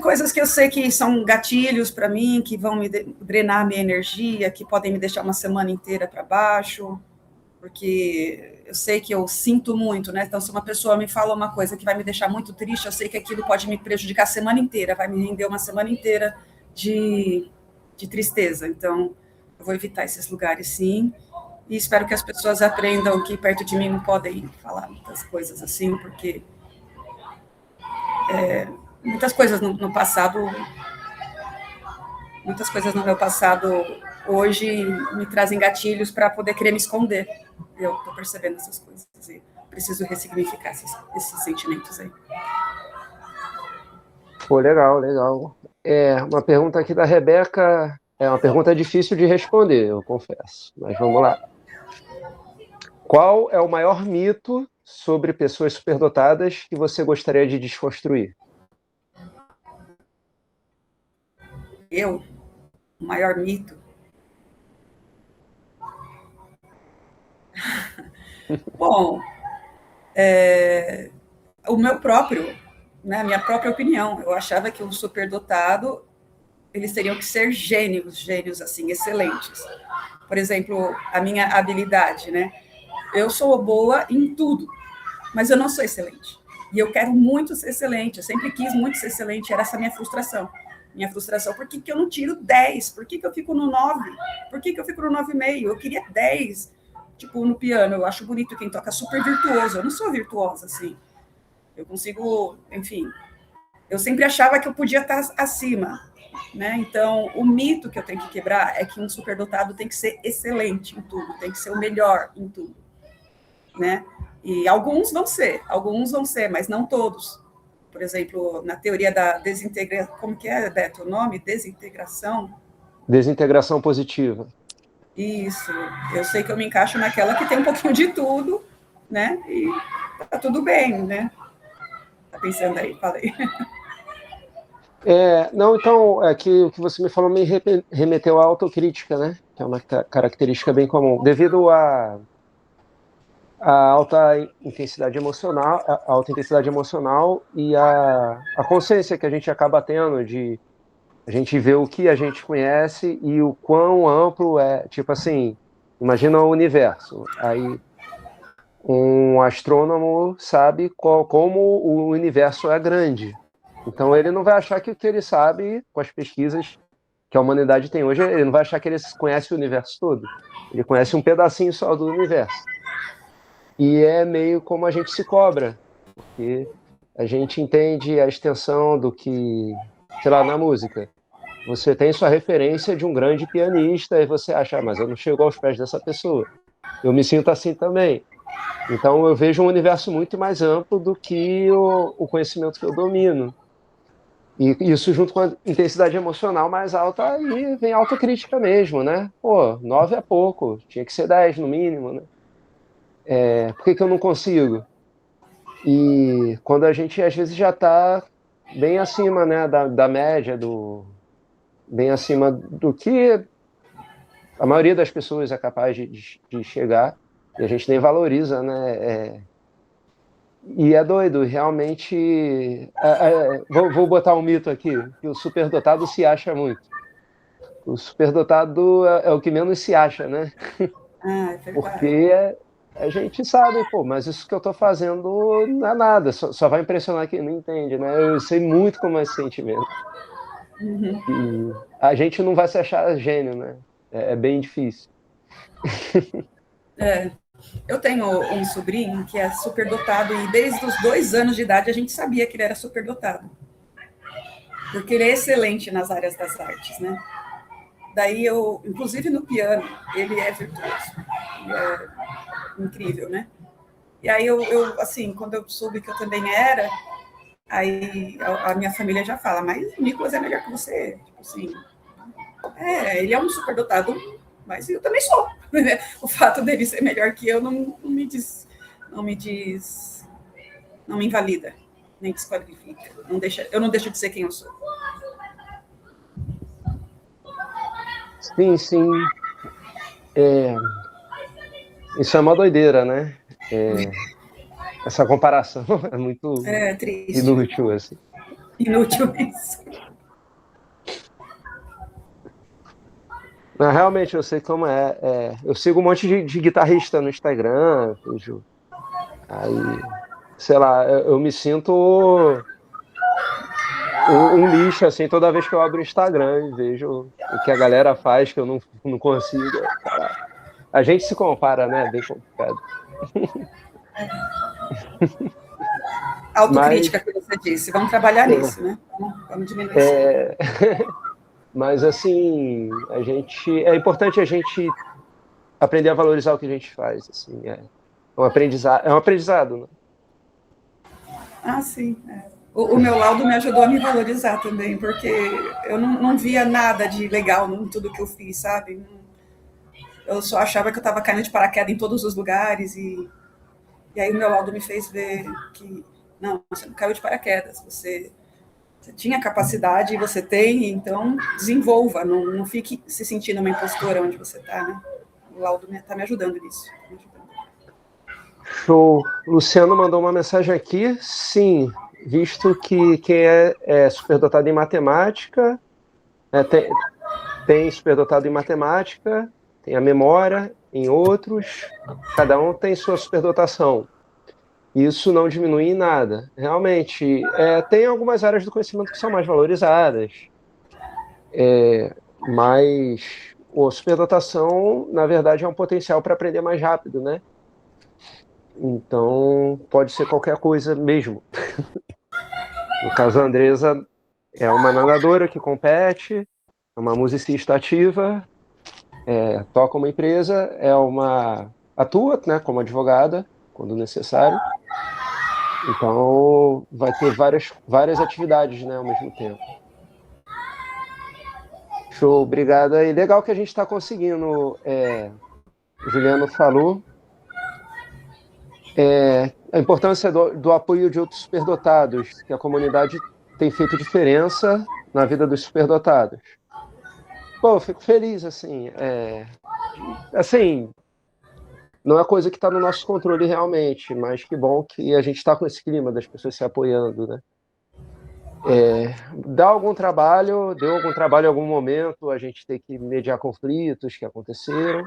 coisas que eu sei que são gatilhos para mim, que vão me drenar a minha energia, que podem me deixar uma semana inteira para baixo, porque eu sei que eu sinto muito, né? Então, se uma pessoa me fala uma coisa que vai me deixar muito triste, eu sei que aquilo pode me prejudicar a semana inteira, vai me render uma semana inteira de tristeza. Então, eu vou evitar esses lugares, sim. E espero que as pessoas aprendam que perto de mim não podem falar muitas coisas assim, porque muitas coisas no passado, muitas coisas no meu passado hoje me trazem gatilhos para poder querer me esconder. Eu estou percebendo essas coisas e preciso ressignificar esses sentimentos aí. Pô, legal, legal. Uma pergunta aqui da Rebeca, é uma pergunta difícil de responder, eu confesso, mas vamos lá. Qual é o maior mito sobre pessoas superdotadas que você gostaria de desconstruir? O maior mito? Bom, o meu próprio, né, a minha própria opinião. Eu achava que o superdotado, eles teriam que ser gênios, assim, excelentes. Por exemplo, a minha habilidade, né? Eu sou boa em tudo, mas eu não sou excelente. E eu quero muito ser excelente, eu sempre quis muito ser excelente, era essa minha frustração. Minha frustração, por que eu não tiro 10? Por que eu fico no 9? Por que eu fico no 9,5? Eu queria 10. Tipo, no piano, eu acho bonito quem toca super virtuoso. Eu não sou virtuosa, assim. Eu consigo, enfim. Eu sempre achava que eu podia estar acima, né? Então, o mito que eu tenho que quebrar é que um superdotado tem que ser excelente em tudo, tem que ser o melhor em tudo, né? E alguns vão ser, mas não todos. Por exemplo, na teoria da desintegração, como que é, Beto, o nome? Desintegração? Desintegração positiva. Isso. Eu sei que eu me encaixo naquela que tem um pouquinho de tudo, né? E tá tudo bem, né? Tá pensando aí, falei. Não, então, é que o que você me falou me remeteu à autocrítica, né? Que é uma característica bem comum. Devido à alta intensidade emocional, a alta intensidade emocional e a consciência que a gente acaba tendo de a gente ver o que a gente conhece e o quão amplo é. Tipo assim, imagina o universo. Aí um astrônomo sabe como o universo é grande. Então ele não vai achar que o que ele sabe com as pesquisas que a humanidade tem hoje, ele não vai achar que ele conhece o universo todo. Ele conhece um pedacinho só do universo. E é meio como a gente se cobra, porque a gente entende a extensão do que, sei lá, na música. Você tem sua referência de um grande pianista e você acha, mas eu não chego aos pés dessa pessoa. Eu me sinto assim também. Então eu vejo um universo muito mais amplo do que o conhecimento que eu domino. E isso junto com a intensidade emocional mais alta, aí vem a autocrítica mesmo, né? Pô, 9 é pouco, tinha que ser 10 no mínimo, né? Por que eu não consigo? E quando a gente às vezes já está bem acima, né, da média, bem acima do que a maioria das pessoas é capaz de chegar, e a gente nem valoriza, né? E é doido, realmente. Vou botar um mito aqui, que o superdotado se acha muito. O superdotado é o que menos se acha, né? Ah, é verdade. Porque a gente sabe, pô, mas isso que eu tô fazendo não é nada, só vai impressionar quem não entende, né? Eu sei muito como é esse sentimento. Uhum. E a gente não vai se achar gênio, né? É bem difícil. Eu tenho um sobrinho que é superdotado e desde os 2 anos de idade a gente sabia que ele era superdotado. Porque ele é excelente nas áreas das artes, né? Daí inclusive no piano, ele é virtuoso. Ele é incrível, né? E aí assim, quando eu soube que eu também era, Aí a minha família já fala, mas o Nicolas é melhor que você. Tipo assim, ele é um superdotado, mas eu também sou. Né? O fato dele ser melhor que eu não me diz, não me invalida, nem desqualifica. Eu não deixo de ser quem eu sou. Sim, sim. Isso é uma doideira, né? Essa comparação é muito Triste. inútil, assim. Inútil isso. Mas realmente eu sei como eu sigo um monte de guitarrista no Instagram, vejo. Aí, sei lá, eu me sinto um lixo, assim, toda vez que eu abro o Instagram e vejo o que a galera faz, que eu não consigo. Cara, a gente se compara, né? É bem complicado. Mas, Autocrítica que você disse. Vamos trabalhar nisso, né? Vamos diminuir isso. mas assim, é importante a gente aprender a valorizar o que a gente faz, assim, é um aprendizado, né? Sim. O meu laudo me ajudou a me valorizar também, porque eu não via nada de legal em tudo que eu fiz, sabe? Eu só achava que eu estava caindo de paraquedas em todos os lugares e aí o meu laudo me fez ver que não, você não caiu de paraquedas, você tinha capacidade, você tem, então desenvolva, não fique se sentindo uma impostora onde você está, né? O laudo está me ajudando nisso. Show. Luciano mandou uma mensagem aqui. Sim, visto que quem é superdotado em matemática, tem superdotado em matemática, tem a memória em outros, cada um tem sua superdotação. Isso não diminui em nada. Realmente, tem algumas áreas do conhecimento que são mais valorizadas, mas a superdotação, na verdade, é um potencial para aprender mais rápido, né? Então, pode ser qualquer coisa mesmo. No caso, a Andresa é uma nadadora que compete, é uma musicista ativa, toca uma empresa, atua, né, como advogada, quando necessário. Então, vai ter várias atividades, né, ao mesmo tempo. Show, obrigado. E legal que a gente está conseguindo, o Juliano falou, a importância do apoio de outros superdotados, que a comunidade tem feito diferença na vida dos superdotados. Pô, eu fico feliz, assim, não é coisa que está no nosso controle realmente, mas que bom que a gente está com esse clima das pessoas se apoiando, né? Deu algum trabalho em algum momento, a gente tem que mediar conflitos que aconteceram,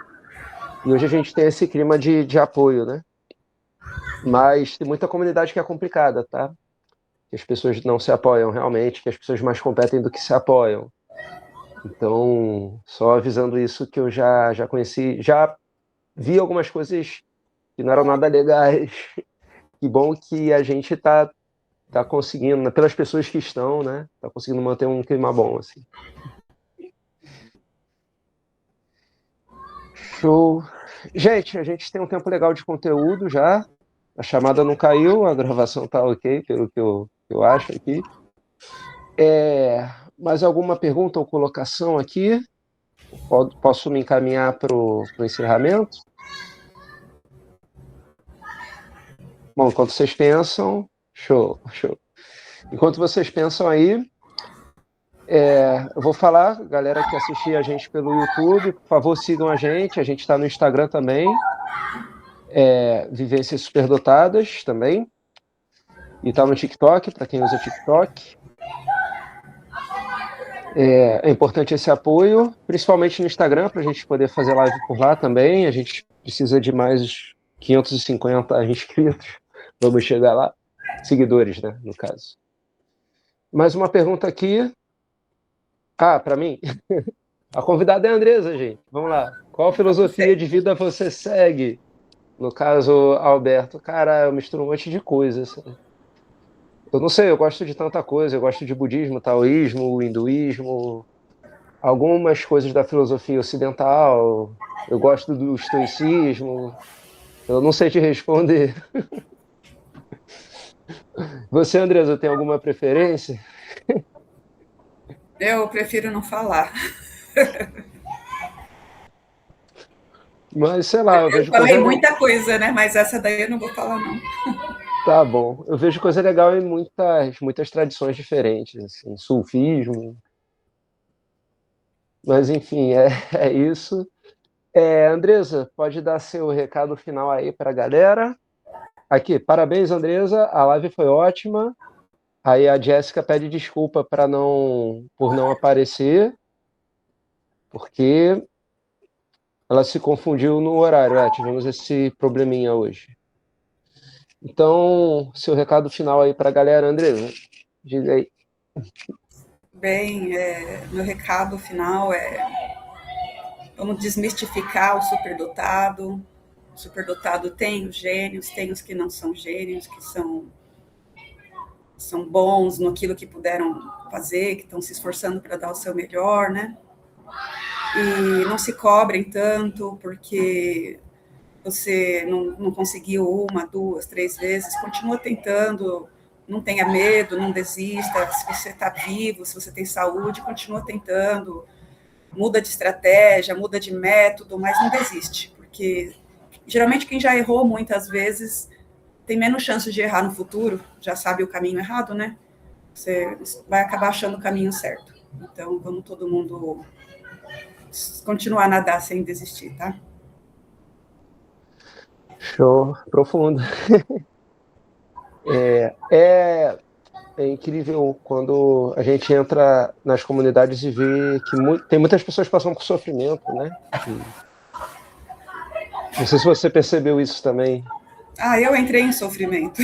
e hoje a gente tem esse clima de apoio, né? Mas tem muita comunidade que é complicada, tá? Que as pessoas não se apoiam realmente, que as pessoas mais competem do que se apoiam. Então, só avisando isso que eu já conheci, já vi algumas coisas que não eram nada legais. Que bom que a gente está conseguindo, né, pelas pessoas que estão, né? Tá conseguindo manter um clima bom, assim. Show. Gente, a gente tem um tempo legal de conteúdo já. A chamada não caiu, a gravação tá ok, pelo que eu acho aqui. Mais alguma pergunta ou colocação aqui? Posso me encaminhar para o encerramento? Bom, enquanto vocês pensam, show. Enquanto vocês pensam aí, eu vou falar, galera que assistir a gente pelo YouTube, por favor, sigam a gente está no Instagram também, Vivências Superdotadas também, e está no TikTok, para quem usa TikTok. É importante esse apoio, principalmente no Instagram, para a gente poder fazer live por lá também. A gente precisa de mais 550 inscritos. Vamos chegar lá. Seguidores, né, no caso. Mais uma pergunta aqui. Para mim? A convidada é a Andresa, gente. Vamos lá. Qual filosofia de vida você segue? No caso, Alberto. Cara, eu misturo um monte de coisas. Eu não sei, eu gosto de tanta coisa. Eu gosto de budismo, taoísmo, hinduísmo, algumas coisas da filosofia ocidental. Eu gosto do estoicismo. Eu não sei te responder. Você, Andresa, tem alguma preferência? Eu prefiro não falar. Mas, sei lá, eu Eu vejo falei coisa. muita coisa, né? Mas essa daí eu não vou falar, não. Tá bom. Eu vejo coisa legal em muitas tradições diferentes, assim, sulfismo. Mas, enfim, é isso. Andresa, pode dar seu recado final aí para a galera. Aqui, parabéns, Andresa. A live foi ótima. Aí a Jéssica pede desculpa por não aparecer, porque ela se confundiu no horário. Tivemos esse probleminha hoje. Então, seu recado final aí para a galera, Andresa. Diga aí. Bem, meu recado final é: vamos desmistificar o superdotado. O superdotado tem os gênios, tem os que não são gênios, que são bons naquilo que puderam fazer, que estão se esforçando para dar o seu melhor, né? E não se cobrem tanto, porque você não conseguiu uma, duas, três vezes, continua tentando, não tenha medo, não desista. Se você está vivo, se você tem saúde, continua tentando, muda de estratégia, muda de método, mas não desiste, porque geralmente quem já errou muitas vezes tem menos chances de errar no futuro, já sabe o caminho errado, né? Você vai acabar achando o caminho certo. Então, vamos todo mundo continuar a nadar sem desistir, tá? Show, profundo. É, é incrível quando a gente entra nas comunidades e vê que tem muitas pessoas passando por sofrimento, né? Não sei se você percebeu isso também. Ah, eu entrei em sofrimento,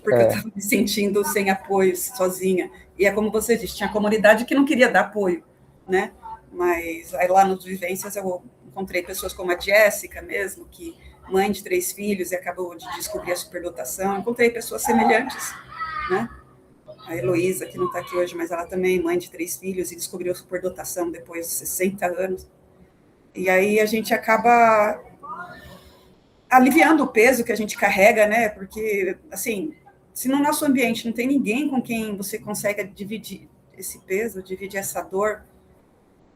porque eu É, estava me sentindo sem apoio, sozinha. E é como você disse, tinha comunidade que não queria dar apoio, né? Mas aí lá nos Vivências eu encontrei pessoas como a Jéssica mesmo, que mãe de 3 filhos e acabou de descobrir a superdotação. Encontrei pessoas semelhantes, né? A Heloísa, que não está aqui hoje, mas ela também é mãe de 3 filhos e descobriu a superdotação depois de 60 anos. E aí a gente acaba aliviando o peso que a gente carrega, né? Porque, assim, se no nosso ambiente não tem ninguém com quem você consegue dividir esse peso, dividir essa dor,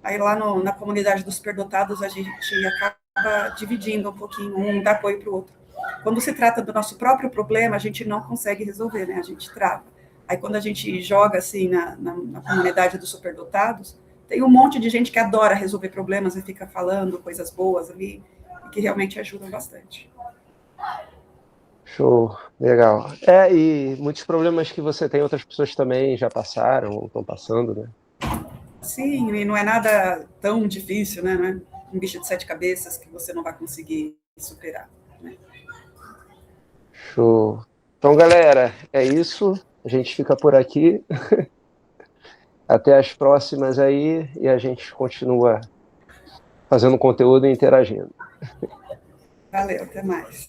aí lá na comunidade dos superdotados a gente acaba dividindo um pouquinho, um dá apoio para o outro. Quando se trata do nosso próprio problema, a gente não consegue resolver, né? A gente trava. Aí quando a gente joga assim na comunidade dos superdotados, tem um monte de gente que adora resolver problemas e fica falando coisas boas ali, que realmente ajudam bastante. show, legal. E muitos problemas que você tem, outras pessoas também já passaram ou estão passando, né? Sim, e não é nada tão difícil, né? Não é um bicho de 7 cabeças que você não vai conseguir superar. Né? Show. Então, galera, é isso. A gente fica por aqui. Até as próximas aí e a gente continua fazendo conteúdo e interagindo. Valeu, até mais.